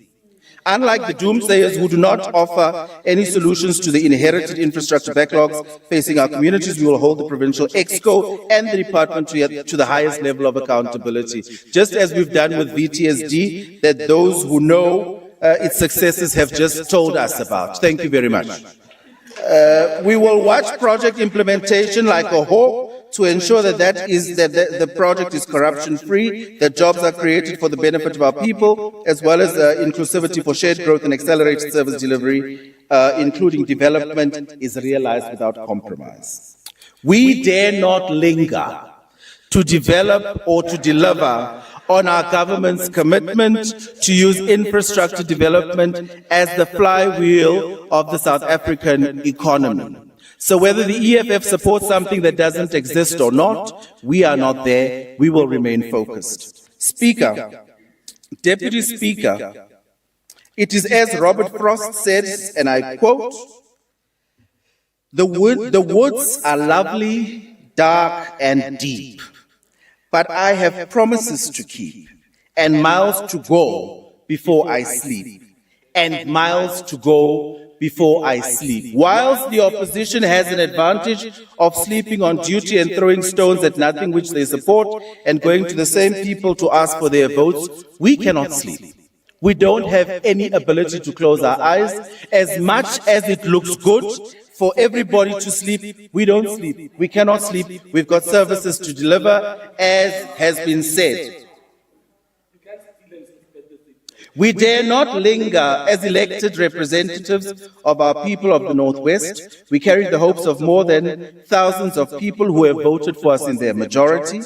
Speaker 12: Unlike the doomsayers who do not offer any solutions to the inherited infrastructure backlogs facing our communities, we will hold the provincial exco and the department to the highest level of accountability, just as we've done with VTSD that those who know its successes have just told us about. Thank you very much. We will watch project implementation like a hawk to ensure that the project is corruption-free, that jobs are created for the benefit of our people, as well as inclusivity for shared growth and accelerated service delivery, including development, is realized without compromise. We dare not linger to develop or to deliver on our government's commitment to use infrastructure development as the flywheel of the South African economy. So whether the EFF supports something that doesn't exist or not, we are not there. We will remain focused. Speaker, Deputy Speaker, it is as Robert Frost says, and I quote, the woods are lovely, dark, and deep. But I have promises to keep, and miles to go before I sleep, and miles to go before I sleep. Whilst the opposition has an advantage of sleeping on duty and throwing stones at nothing which they support, and going to the same people to ask for their votes, we cannot sleep. We don't have any ability to close our eyes. As much as it looks good for everybody to sleep, we don't sleep. We cannot sleep. We've got services to deliver, as has been said. We dare not linger as elected representatives of our people of the Northwest. We carry the hopes of more than thousands of people who have voted for us in their majority.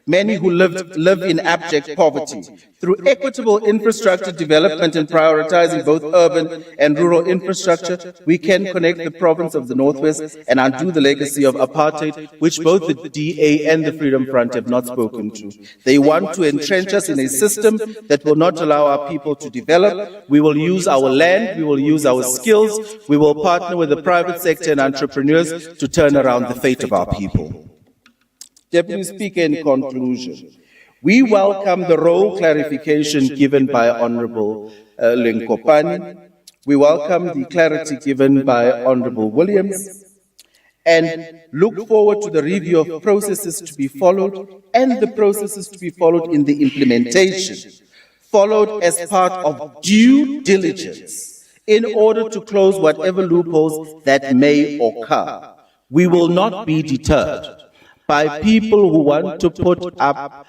Speaker 12: many who live in abject poverty. Through equitable infrastructure development and prioritizing both urban and rural infrastructure, we can connect the province of the Northwest and undo the legacy of apartheid, which both the DA and the Freedom Front have not spoken to. They want to entrench us in a system that will not allow our people to develop. We will use our land, we will use our skills, we will partner with the private sector and entrepreneurs to turn around the fate of our people. Deputy Speaker, in conclusion, we welcome the role clarification given by Honourable Lenkopane. We welcome the clarity given by Honourable Williams and look forward to the review of processes to be followed and the processes to be followed in the implementation, followed as part of due diligence in order to close whatever loopholes that may occur. We will not be deterred by people who want to put up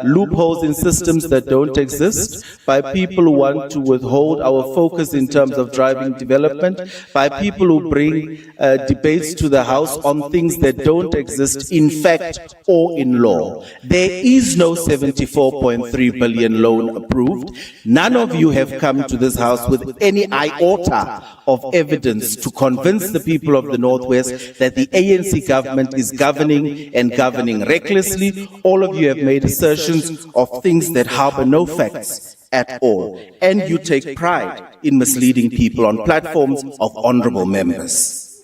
Speaker 12: loopholes in systems that don't exist, by people who want to withhold our focus in terms of driving development, by people who bring debates to the House on things that don't exist in fact or in law. There is no 74.3 billion loan approved. None of you have come to this House with any iota of evidence to convince the people of the Northwest that the ANC government is governing and governing recklessly. All of you have made assertions of things that harbor no facts at all, and you take pride in misleading people on platforms of honorable members.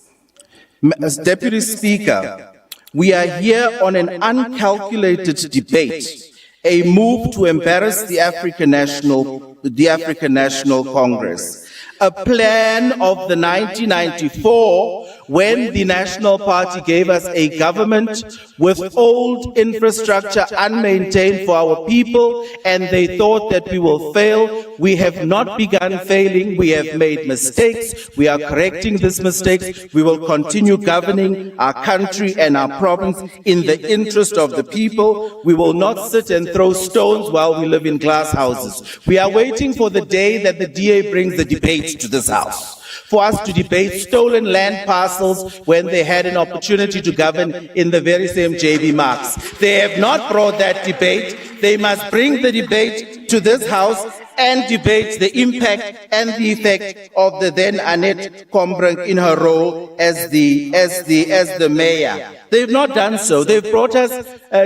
Speaker 12: As Deputy Speaker, we are here on an uncalculated debate, a move to embarrass the African National Congress, a plan of the 1994 when the National Party gave us a government with old infrastructure unmaintained for our people, and they thought that we will fail. We have not begun failing. We have made mistakes. We are correcting these mistakes. We will continue governing our country and our province in the interest of the people. We will not sit and throw stones while we live in glass houses. We are waiting for the day that the DA brings the debate to this House, for us to debate stolen land parcels when they had an opportunity to govern in the very same JB Marks. They have not brought that debate. They must bring the debate to this House and debate the impact and the effect of the then Annette Kombrink in her role as the mayor. They've not done so. They've brought us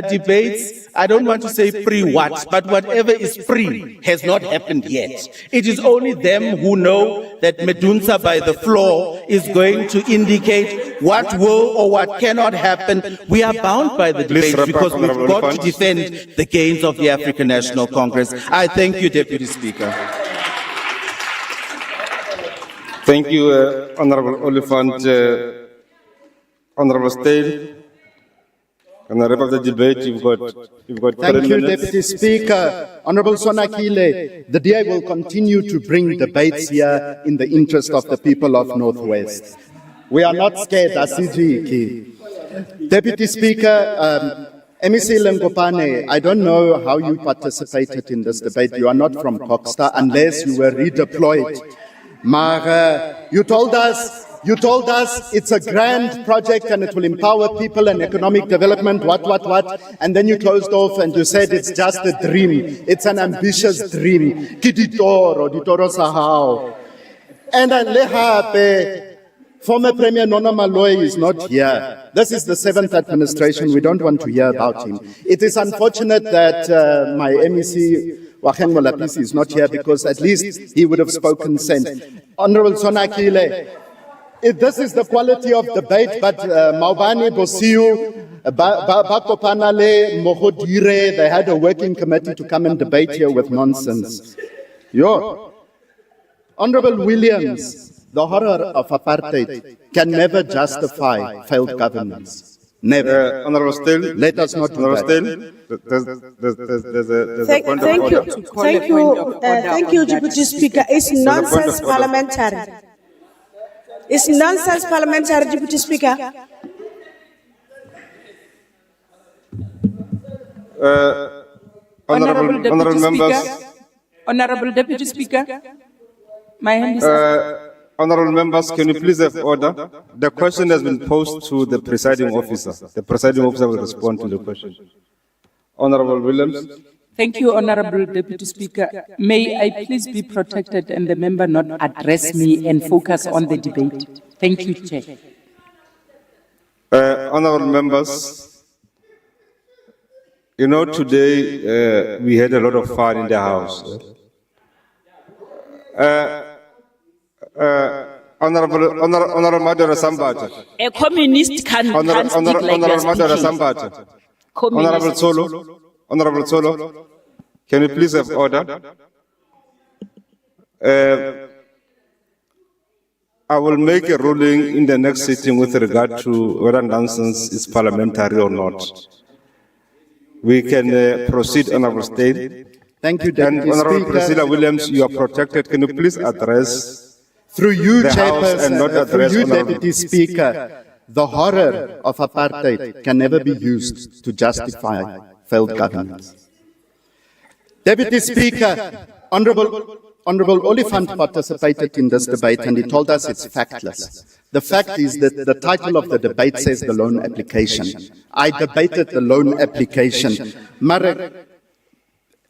Speaker 12: debates. I don't want to say pre-what, but whatever is pre has not happened yet. It is only them who know that Medunsa by the floor is going to indicate what will or what cannot happen. We are bound by the debate because we've got to defend the gains of the African National Congress. I thank you, Deputy Speaker.
Speaker 3: Thank you, Honourable Oliphant. Honourable Steyn. On the wrap of the debate, you've got 3
Speaker 5: Thank you,
Speaker 3: minutes.
Speaker 5: Deputy Speaker. Honourable Sonakile, the DA will continue to bring debates here in the interest of the people of Northwest. We are not scared, Asiji. Deputy Speaker, MEC Lenkopane, I don't know how you participated in this debate. You are not from Coxstar unless you were redeployed. Maar you told us it's a grand project and it will empower people and economic development, what, and then you closed off and you said it's just a dream. It's an ambitious dream. Kiditoro, ditoro sahao. And then former Premier Nona Maloy is not here. This is the 7th administration. We don't want to hear about him. It is unfortunate that my MEC Wakeng Molapisi is not here because at least he would have spoken sense. Honourable Sonakile, this is the quality of debate, but Maubani, Bosiu, Bakopanale, Mohodire, they had a working committee to come and debate here with nonsense. Honourable Williams, the horror of apartheid can never justify failed governance. Never.
Speaker 3: Honourable Steyn.
Speaker 5: Let us not do that.
Speaker 3: There's a point of order.
Speaker 11: Thank you, Deputy Speaker. It's nonsense parliamentary. It's nonsense parliamentary, Deputy Speaker.
Speaker 3: Honourable members.
Speaker 6: Honourable Deputy Speaker, my hand is up.
Speaker 3: Honourable members, can you please have order? The question has been posed to the presiding officer. The presiding officer will respond to the question. Honorable Williams.
Speaker 6: Thank you, Honorable Deputy Speaker. May I please be protected and the member not address me and focus on the debate? Thank you, Chair.
Speaker 3: Honorable members, you know, today we had a lot of fun in the House. Honorable Madara Sambata.
Speaker 10: A communist can't speak like
Speaker 3: Honorable Madara
Speaker 10: speaking.
Speaker 3: Sambata.
Speaker 10: Communist.
Speaker 3: Honorable Solo, can we please have order? I will make a ruling in the next sitting with regard to whether nonsense is parliamentary or not. We can proceed, Honorable State.
Speaker 5: Thank you,
Speaker 3: And
Speaker 5: Deputy
Speaker 3: Honorable
Speaker 5: Speaker.
Speaker 3: Priscilla Williams, you are protected. Can you please address
Speaker 5: Through you,
Speaker 3: the House and not
Speaker 5: Chairperson, through
Speaker 3: address
Speaker 5: you,
Speaker 3: Honorable-
Speaker 5: Deputy Speaker, the horror of apartheid can never be used to justify failed governance. Deputy Speaker, Honorable Oliphant participated in this debate and he told us it's factless. The fact is that the title of the debate says the loan application. I debated the loan application.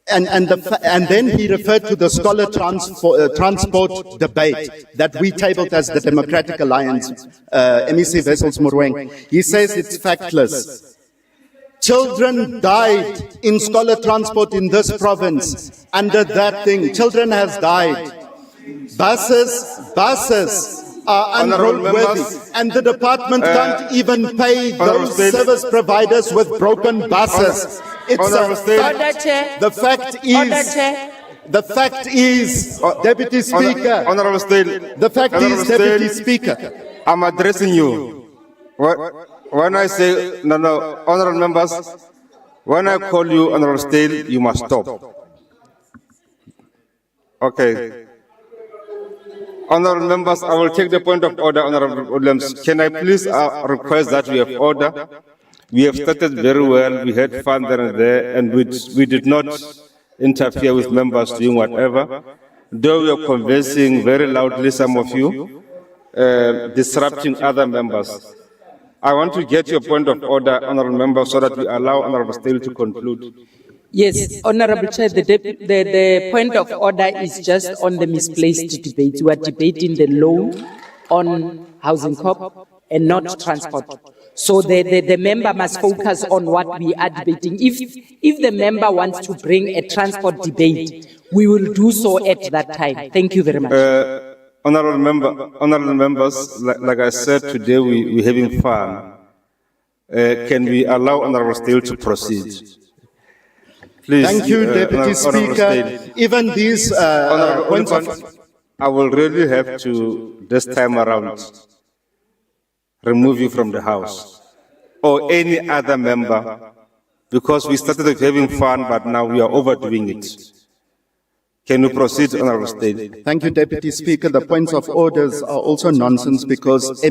Speaker 5: And then he referred to the scholar transport debate that we tabled as the Democratic Alliance, MEC Wessels Morweng. He says it's factless. Children died in scholar transport in this province under that thing. Children has died. Buses are unroadworthy, and the department can't even pay those service providers with broken buses.
Speaker 6: Order, Chair.
Speaker 5: The fact
Speaker 6: Order,
Speaker 5: is,
Speaker 6: Chair.
Speaker 5: the fact is, Deputy Speaker,
Speaker 3: Honorable State.
Speaker 5: the fact
Speaker 3: Honorable
Speaker 5: is, Deputy
Speaker 3: State,
Speaker 5: Speaker,
Speaker 3: I'm addressing you. When I say, no, honorable members, when I call you Honorable State, you must stop. Okay. Honorable members, I will take the point of order, Honorable Williams. Can I please request that we have order? We have started very well, we had fun there and there, and we did not interfere with members doing whatever. Though we are conversing very loudly, some of you, disrupting other members. I want to get your point of order, Honorable Member, so that we allow Honorable State to conclude.
Speaker 6: Yes, Honorable Chair, the point of order is just on the misplaced debate. We are debating the loan on housing corp and not transport. So the member must focus on what we are debating. If the member wants to bring a transport debate, we will do so at that time. Thank you very much.
Speaker 3: Honorable members, like I said today, we're having fun. Can we allow Honorable State to proceed? Please.
Speaker 5: thank you, Deputy
Speaker 3: Honorable
Speaker 5: Speaker.
Speaker 3: State.
Speaker 5: Even these points of...
Speaker 3: I will really have to, this time around, remove you from the House or any other member, because we started with having fun, but now we are overdoing it. Can you proceed, Honorable State?
Speaker 5: Thank you, Deputy Speaker. The points of orders are also nonsense because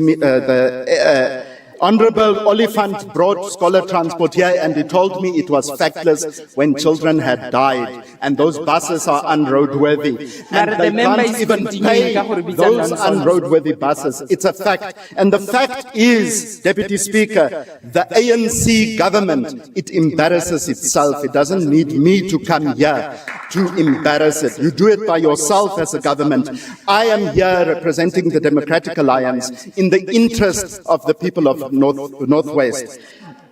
Speaker 5: Honorable Oliphant brought scholar transport here and he told me it was factless when children had died and those buses are unroadworthy. And
Speaker 6: But
Speaker 5: they
Speaker 6: the member
Speaker 5: can't
Speaker 6: is
Speaker 5: even
Speaker 6: continuing
Speaker 5: pay
Speaker 6: ka gore bitsa
Speaker 5: those
Speaker 6: nonsense.
Speaker 5: unroadworthy buses. It's a fact. And the fact is, Deputy Speaker, the ANC government, it embarrasses itself. It doesn't need me to come here to embarrass it. You do it by yourself as a government. I am here representing the Democratic Alliance in the interest of the people of Northwest.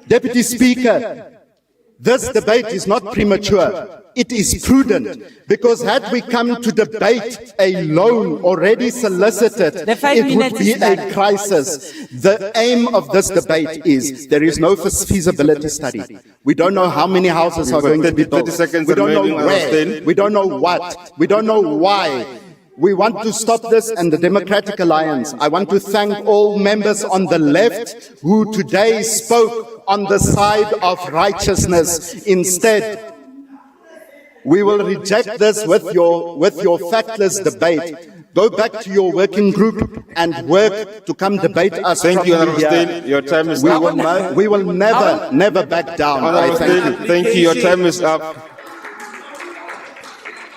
Speaker 5: Deputy Speaker, this debate is not premature. It is prudent, because had we come to debate a loan already solicited,
Speaker 6: The 5
Speaker 5: it would
Speaker 6: minutes
Speaker 5: be
Speaker 6: is done.
Speaker 5: a crisis. The aim of this debate is there is no feasibility study. We don't know how many houses are going to be
Speaker 3: 30
Speaker 5: built.
Speaker 3: seconds
Speaker 5: We don't know
Speaker 3: remaining,
Speaker 5: where.
Speaker 3: Understand?
Speaker 5: We don't know what. We don't know why. We want to stop this, and the Democratic Alliance, I want to thank all members on the left who today spoke on the side of righteousness. Instead, we will reject this with your factless debate. Go back to your working group and work to come debate us.
Speaker 3: Thank you,
Speaker 5: properly
Speaker 3: Honorable
Speaker 5: here.
Speaker 3: State. Your time is
Speaker 5: We
Speaker 3: up.
Speaker 5: will never back down. I
Speaker 3: Honorable
Speaker 5: thank you.
Speaker 3: State, thank you. Your time is up.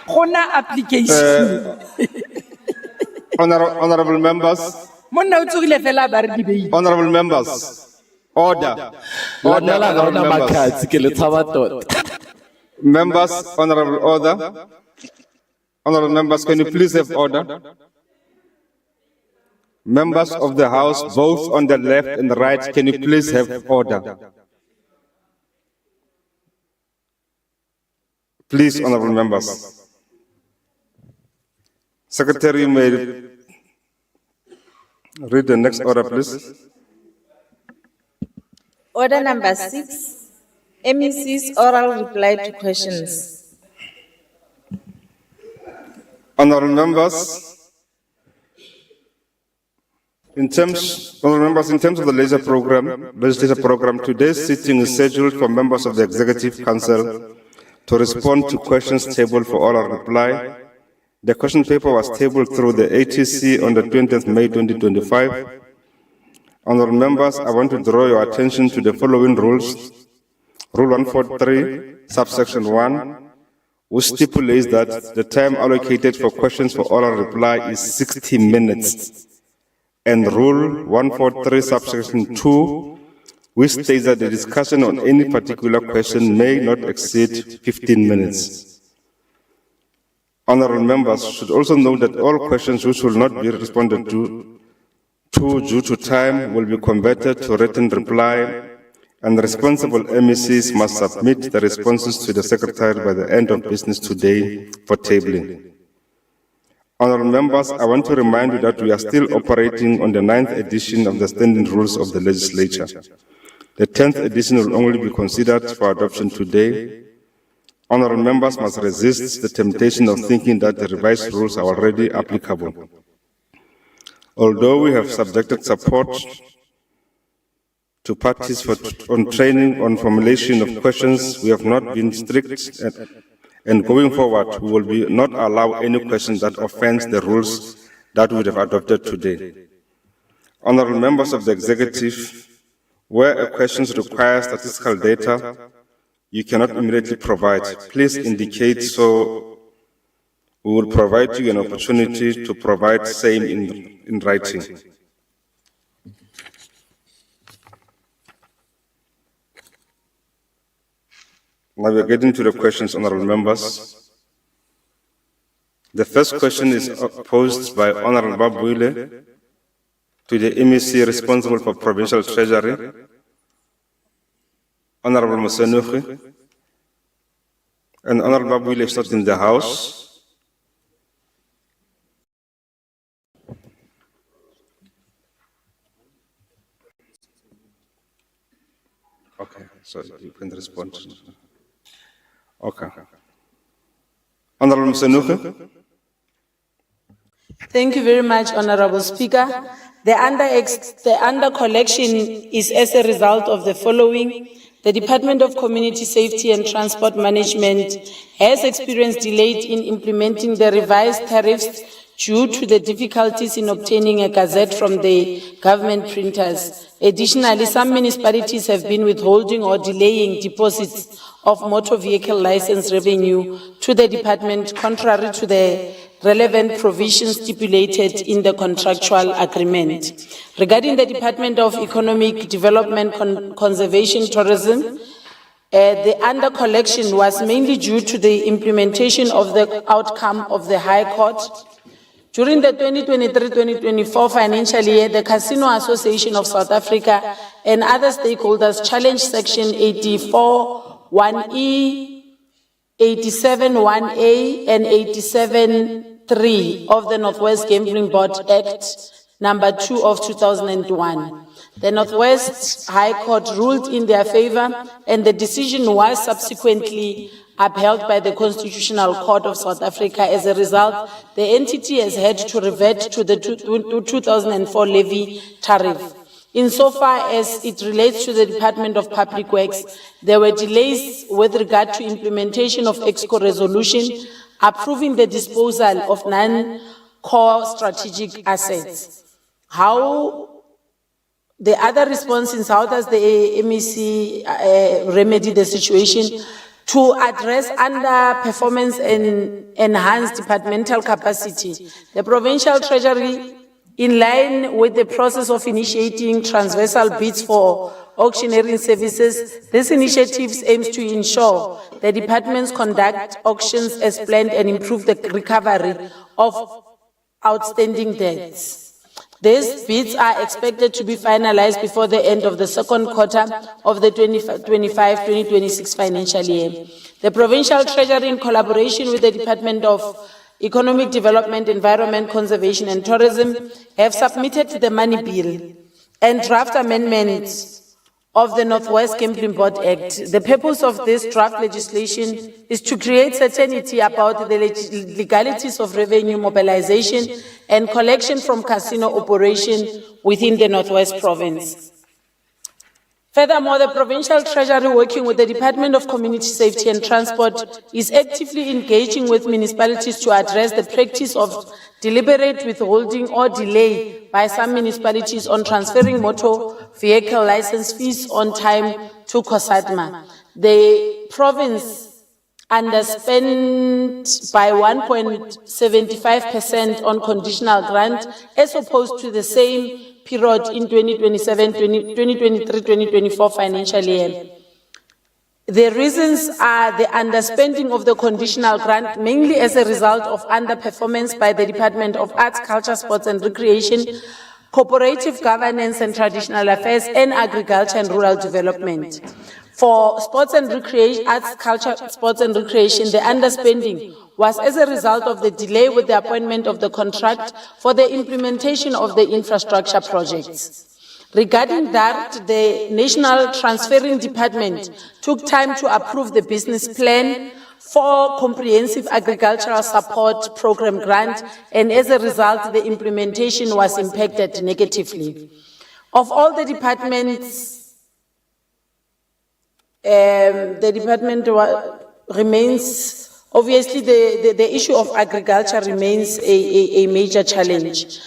Speaker 6: Gona application.
Speaker 3: Honorable members,
Speaker 6: Monna o tsogile fela ba re debate.
Speaker 3: honorable members, Order. Order, honorable members. Members, honorable order. Honorable members, can you please have order? Members of the House, both on the left and the right, can you please have order? Please, honorable members. Secretary, you may read the next order, please.
Speaker 4: Order number 6, MEC's oral reply to questions.
Speaker 3: Honorable members, in terms of the legislature program, today's sitting is scheduled for members of the Executive Council to respond to questions tabled for oral reply. The question paper was tabled through the ATC on the 20th May 2025. Honorable members, I want to draw your attention to the following rules. Rule 143, subsection 1, which stipulates that the time allocated for questions for oral reply is 60 minutes. And Rule 143, subsection 2, which states that the discussion on any particular question may not exceed 15 minutes. Honorable members should also note that all questions which will not be responded to due to time will be converted to written reply, and responsible MECs must submit the responses to the Secretary by the end of business today for tabling. Honorable members, I want to remind you that we are still operating on the 9th edition of the standing rules of the legislature. The 10th edition will only be considered for adoption today. Honorable members must resist the temptation of thinking that the revised rules are already applicable. Although we have subjected support to parties on training on formulation of questions, we have not been strict, and going forward, we will not allow any questions that offend the rules that we have adopted today. Honorable members of the Executive, where a question requires statistical data you cannot immediately provide, please indicate so we will provide you an opportunity to provide same in writing. Now we are getting to the questions, honorable members. The first question is posed by Honorable Babuile to the MEC responsible for Provincial Treasury, Honorable Mosenogi, and Honorable Babuile is not in the House. Okay, so you can respond. Okay. Honorable Mosenogi.
Speaker 1: Thank you very much, Honorable Speaker. The under collection is as a result of the following. The Department of Community Safety and Transport Management has experienced delays in implementing the revised tariffs due to the difficulties in obtaining a gazette from the government printers. Additionally, some municipalities have been withholding or delaying deposits of motor vehicle license revenue to the department, contrary to the relevant provisions stipulated in the contractual agreement. Regarding the Department of Economic Development, Conservation, Tourism, the under collection was mainly due to the implementation of the outcome of the High Court. During the 2023-2024 financial year, the Casino Association of South Africa and other stakeholders challenged Section 84(1)(e), 87(1)(a), and 87(3) of the Northwest Gambling Board Act number 2 of 2001. The Northwest High Court ruled in their favor, and the decision was subsequently upheld by the Constitutional Court of South Africa. As a result, the entity has had to revert to the 2004 levy tariff. Insofar as it relates to the Department of Public Works, there were delays with regard to implementation of EXCO resolution approving the disposal of non-core strategic assets. How the other responses, how does the MEC remedy the situation? To address underperformance and enhance departmental capacity, the Provincial Treasury In line with the process of initiating transversal bids for auctioneering services, this initiative aims to ensure the departments conduct auctions as planned and improve the recovery of outstanding debts. These bids are expected to be finalized before the end of the second quarter of the 2025-2026 financial year. The Provincial Treasury, in collaboration with the Department of Economic Development, Environment, Conservation and Tourism, have submitted the money bill and draft amendments of the Northwest Gambling Board Act. The purpose of this draft legislation is to create certainty about the legalities of revenue mobilization and collection from casino operation within the Northwest Province. Furthermore, the Provincial Treasury, working with the Department of Community Safety and Transport, is actively engaging with municipalities to address the practice of deliberate withholding or delay by some municipalities on transferring motor vehicle license fees on time to COSATMA. The province underspent by 1.75% on conditional grant as opposed to the same period in 2023-2024 financial year. The reasons are the underspending of the conditional grant, mainly as a result of underperformance by the Department of Arts, Culture, Sports and Recreation, Cooperative Governance and Traditional Affairs, and Agriculture and Rural Development. For sports and recreation, arts, culture, sports and recreation, the underspending was as a result of the delay with the appointment of the contract for the implementation of the infrastructure projects. Regarding that, the National Transferring Department took time to approve the business plan for Comprehensive Agricultural Support Program grant, and as a result, the implementation was impacted negatively. Of all the departments, the department remains, obviously the issue of agriculture remains a major challenge.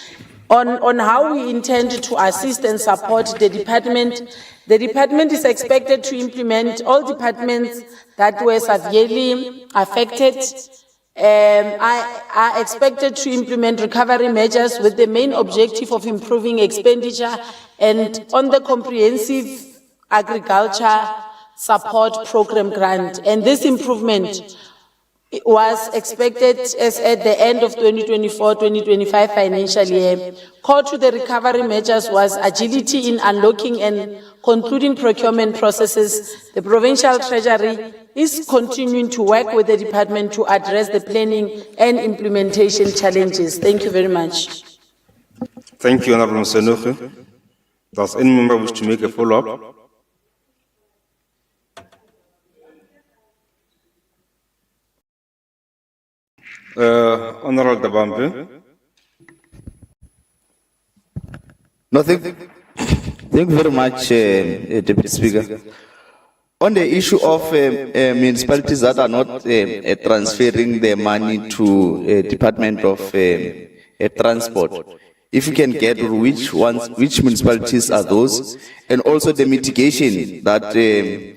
Speaker 1: On how we intend to assist and support the department is expected to implement all departments that were severely affected are expected to implement recovery measures with the main objective of improving expenditure and on the Comprehensive Agriculture Support Program grant. And this improvement was expected as at the end of 2024-2025 financial year. Core to the recovery measures was agility in unlocking and concluding procurement processes. The Provincial Treasury is continuing to work with the department to address the planning and implementation challenges. Thank you very much.
Speaker 3: Thank you, Honorable Mosenogi. Does any member wish to make a follow-up? Honorable Dabambe.
Speaker 13: No, thank you very much, Deputy Speaker. On the issue of municipalities that are not transferring their money to Department of Transport, if you can get which municipalities are those, and also the mitigation that the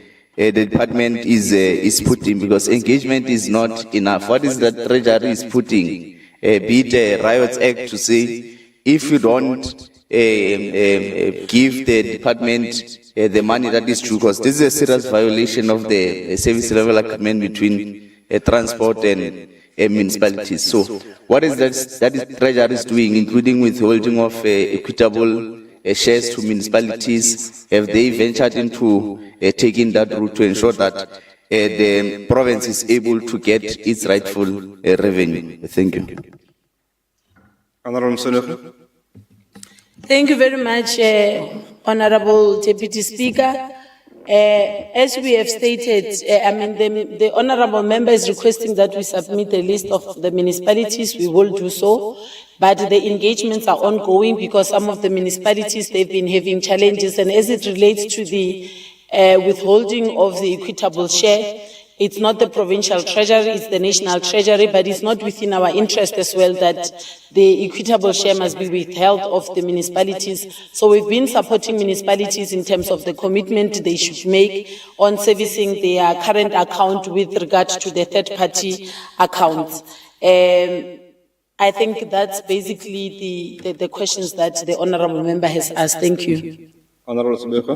Speaker 13: department is putting, because engagement is not enough. What is that Treasury is putting? Be it a Riots Act to say, if you don't give the department the money that is due, because this is a serious violation of the service level agreement between transport and municipalities. So what is that Treasury is doing, including withholding of equitable shares to municipalities? Have they ventured into taking that route to ensure that the province is able to get its rightful revenue? Thank you.
Speaker 3: Honorable Mosenogi.
Speaker 1: Thank you very much, Honorable Deputy Speaker. As we have stated, the Honorable Member is requesting that we submit a list of the municipalities. We will do so, but the engagements are ongoing because some of the municipalities, they've been having challenges, and as it relates to the withholding of the equitable share, it's not the Provincial Treasury, it's the National Treasury, but it's not within our interest as well that the equitable share must be withheld of the municipalities. So we've been supporting municipalities in terms of the commitment they should make on servicing their current account with regard to the third-party accounts. I I think that's basically the questions that the honorable member has asked. Thank you.
Speaker 3: Honorable Sibeko.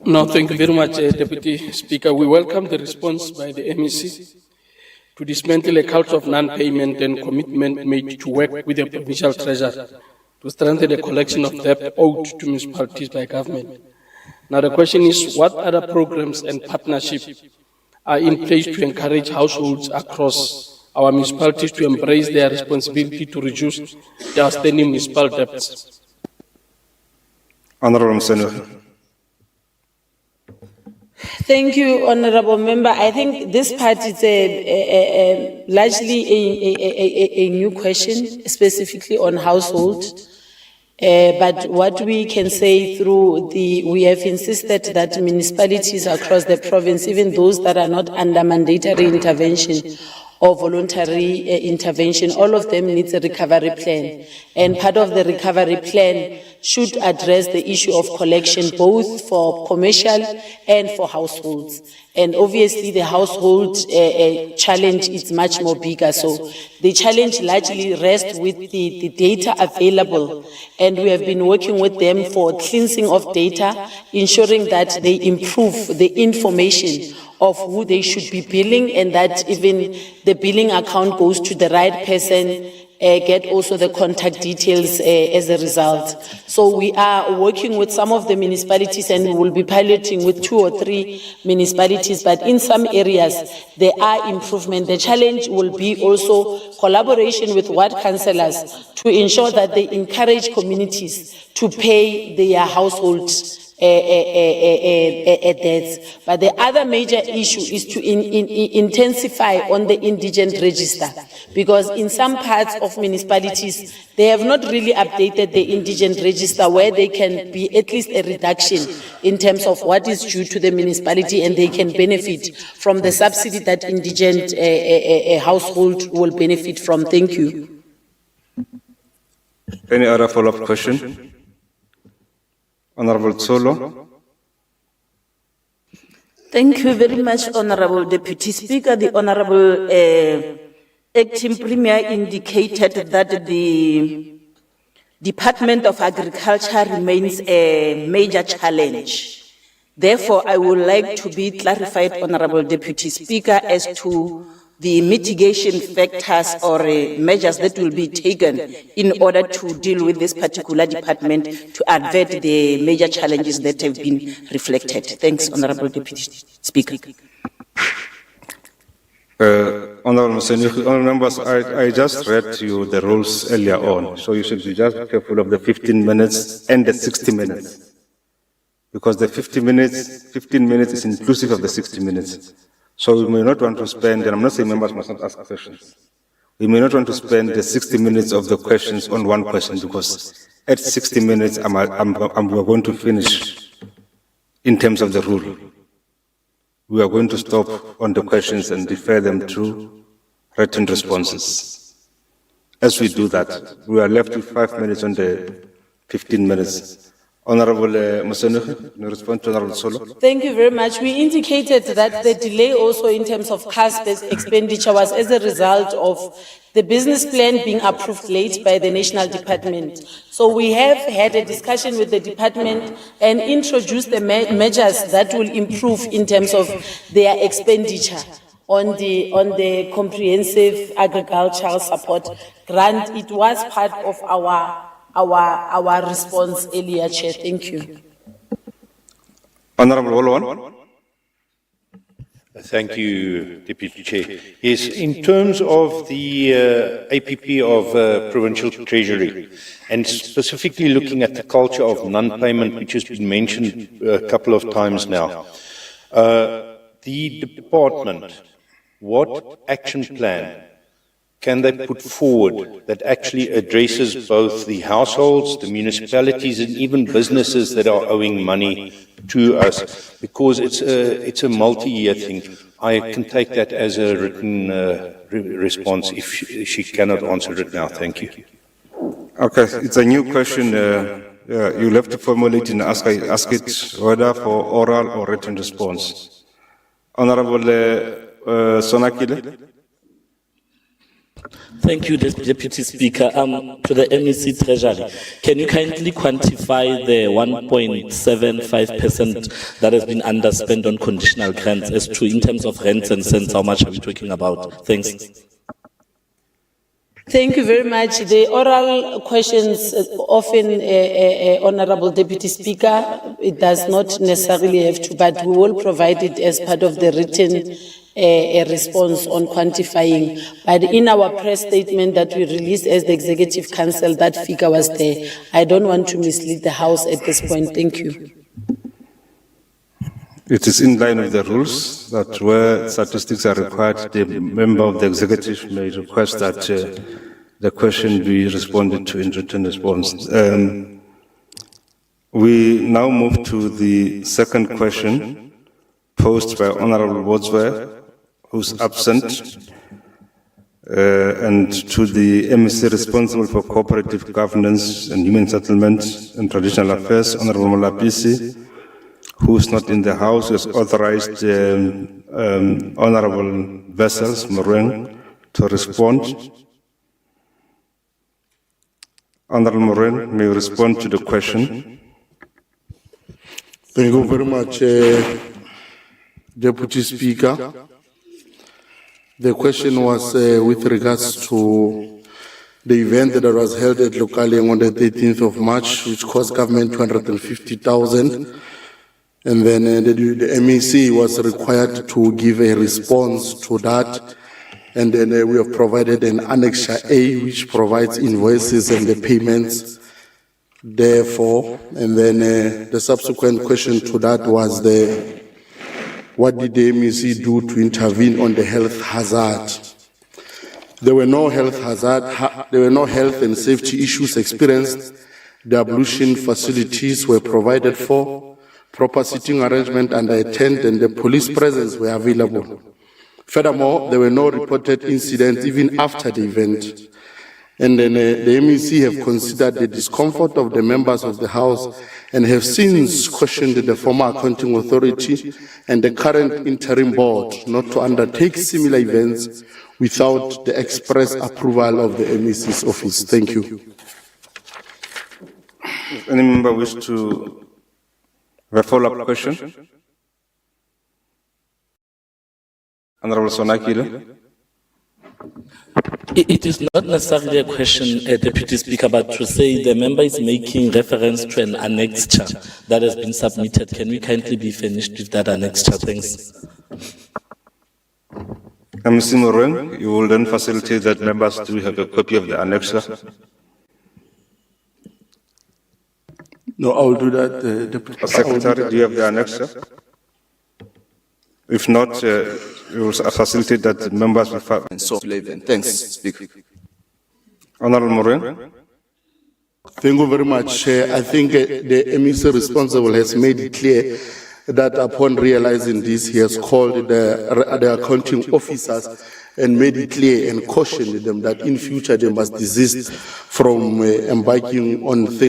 Speaker 14: No, thank you very much, Deputy Speaker. We welcome the response by the MEC to dismantle a culture of non-payment and commitment made to work with the provincial treasurer to strengthen the collection of debt owed to municipalities by government. Now the question is, what other programs and partnerships are in place to encourage households across our municipalities to embrace their responsibility to reduce their outstanding municipal debts?
Speaker 3: Honorable Mosenogi.
Speaker 1: Thank you, honorable member. I think this part is largely a new question, specifically on household. But what we can say we have insisted that municipalities across the province, even those that are not under mandatory intervention or voluntary intervention, all of them need a recovery plan. And part of the recovery plan should address the issue of collection, both for commercial and for households. And obviously the household challenge is much more bigger. So the challenge largely rests with the data available. And we have been working with them for cleansing of data, ensuring that they improve the information of who they should be billing, and that even the billing account goes to the right person, get also the contact details as a result. So we are working with some of the municipalities, and we will be piloting with 2 or 3 municipalities, but in some areas there are improvements. The challenge will be also collaboration with ward councillors to ensure that they encourage communities to pay their households debts. But the other major issue is to intensify on the indigent register, because in some parts of municipalities, they have not really updated the indigent register, where they can be at least a reduction in terms of what is due to the municipality, and they can benefit from the subsidy that indigent household will benefit from. Thank you.
Speaker 3: Any other follow-up question? Honorable Tsolo.
Speaker 10: Thank you very much, Honorable Deputy Speaker. The Honorable Acting Premier indicated that the Department of Agriculture remains a major challenge. Therefore, I would like to be clarified, Honorable Deputy Speaker, as to the mitigation factors or measures that will be taken in order to deal with this particular department to avert the major challenges that have been reflected. Thanks, Honorable Deputy Speaker.
Speaker 3: Honorable Mosenogi, honorable members, I just read to you the rules earlier on, so you should be just careful of the 15 minutes and the 60 minutes. Because the 15 minutes is inclusive of the 60 minutes. So we may not want to spend, and I'm not saying members must not ask questions, we may not want to spend the 60 minutes of the questions on one question, because at 60 minutes we're going to finish in terms of the rule. We are going to stop on the questions and defer them to written responses. As we do that, we are left with 5 minutes on the 15 minutes. Honorable Mosenogi, in response to Honorable Solo.
Speaker 1: Thank you very much. We indicated that the delay also in terms of cash-based expenditure was as a result of the business plan being approved late by the National Department. So we have had a discussion with the department and introduced the measures that will improve in terms of their expenditure on the comprehensive agricultural support grant. It was part of our response earlier, Chair. Thank you.
Speaker 3: Honorable Wolwan.
Speaker 15: Thank you, Deputy Chair. Yes, in terms of the APP of Provincial Treasury, and specifically looking at the culture of non-payment, which has been mentioned a couple of times now, the department, what action plan can they put forward that actually addresses both the households, the municipalities, and even businesses that are owing money to us? Because it's a multi-year thing. I can take that as a written response if she cannot answer it now. Thank you.
Speaker 3: Okay, it's a new question. You'll have to formulate and ask it whether for oral or written response. Honorable Sonakile.
Speaker 16: Thank you, Deputy Speaker. To the MEC Treasury, can you kindly quantify the 1.75% that has been underspent on conditional grants as to, in terms of rents and cents, how much are we talking about? Thanks.
Speaker 1: Thank you very much. The oral questions often, Honorable Deputy Speaker, it does not necessarily have to, but we will provide it as part of the written response on quantifying. But in our press statement that we released as the Executive Council, that figure was there. I don't want to mislead the House at this point. Thank you.
Speaker 3: It is in line with the rules that where statistics are required, the member of the executive may request that the question be responded to in written response. We now move to the second question posed by Honorable Wadsworth, who's absent, and to the MEC responsible for cooperative governance and human settlement and traditional affairs, Honorable Malapisi, who is not in the House, has authorized Honorable Vessels Moren to respond. Honorable Moren, may you respond to the question?
Speaker 17: Thank you very much, Deputy Speaker. The question was with regards to the event that was held at Lokaleng on the 13th of March, which cost government 250,000. And then the MEC was required to give a response to that. And then we have provided an Annexure A, which provides invoices and the payments therefore. And then the subsequent question to that was what did the MEC do to intervene on the health hazard? There were no health and safety issues experienced. The ablution facilities were provided for. Proper sitting arrangement under a tent and the police presence were available. Furthermore, there were no reported incidents even after the event. And then the MEC have considered the discomfort of the members of the House and have since questioned the former accounting authority and the current interim board not to undertake similar events without the express approval of the MEC's office. Thank you.
Speaker 3: Does any member wish to have a follow-up question? Honorable Sonakile.
Speaker 16: It is not necessarily a question, Deputy Speaker, but to say the member is making reference to an annexure that has been submitted. Can we kindly be finished with that annexure? Thanks.
Speaker 3: Mr. Moren, you will then facilitate that members do have a copy of the annexure.
Speaker 17: No, I will do that, Deputy
Speaker 3: Secretary, do you have the annexure? If not, you will facilitate that members will
Speaker 7: Thanks, Speaker.
Speaker 3: Honorable Moren.
Speaker 17: Thank you very much. I think the MEC responsible has made it clear that upon realizing this, he has called the accounting officers and made it clear and cautioned them that in future they must desist from embarking on things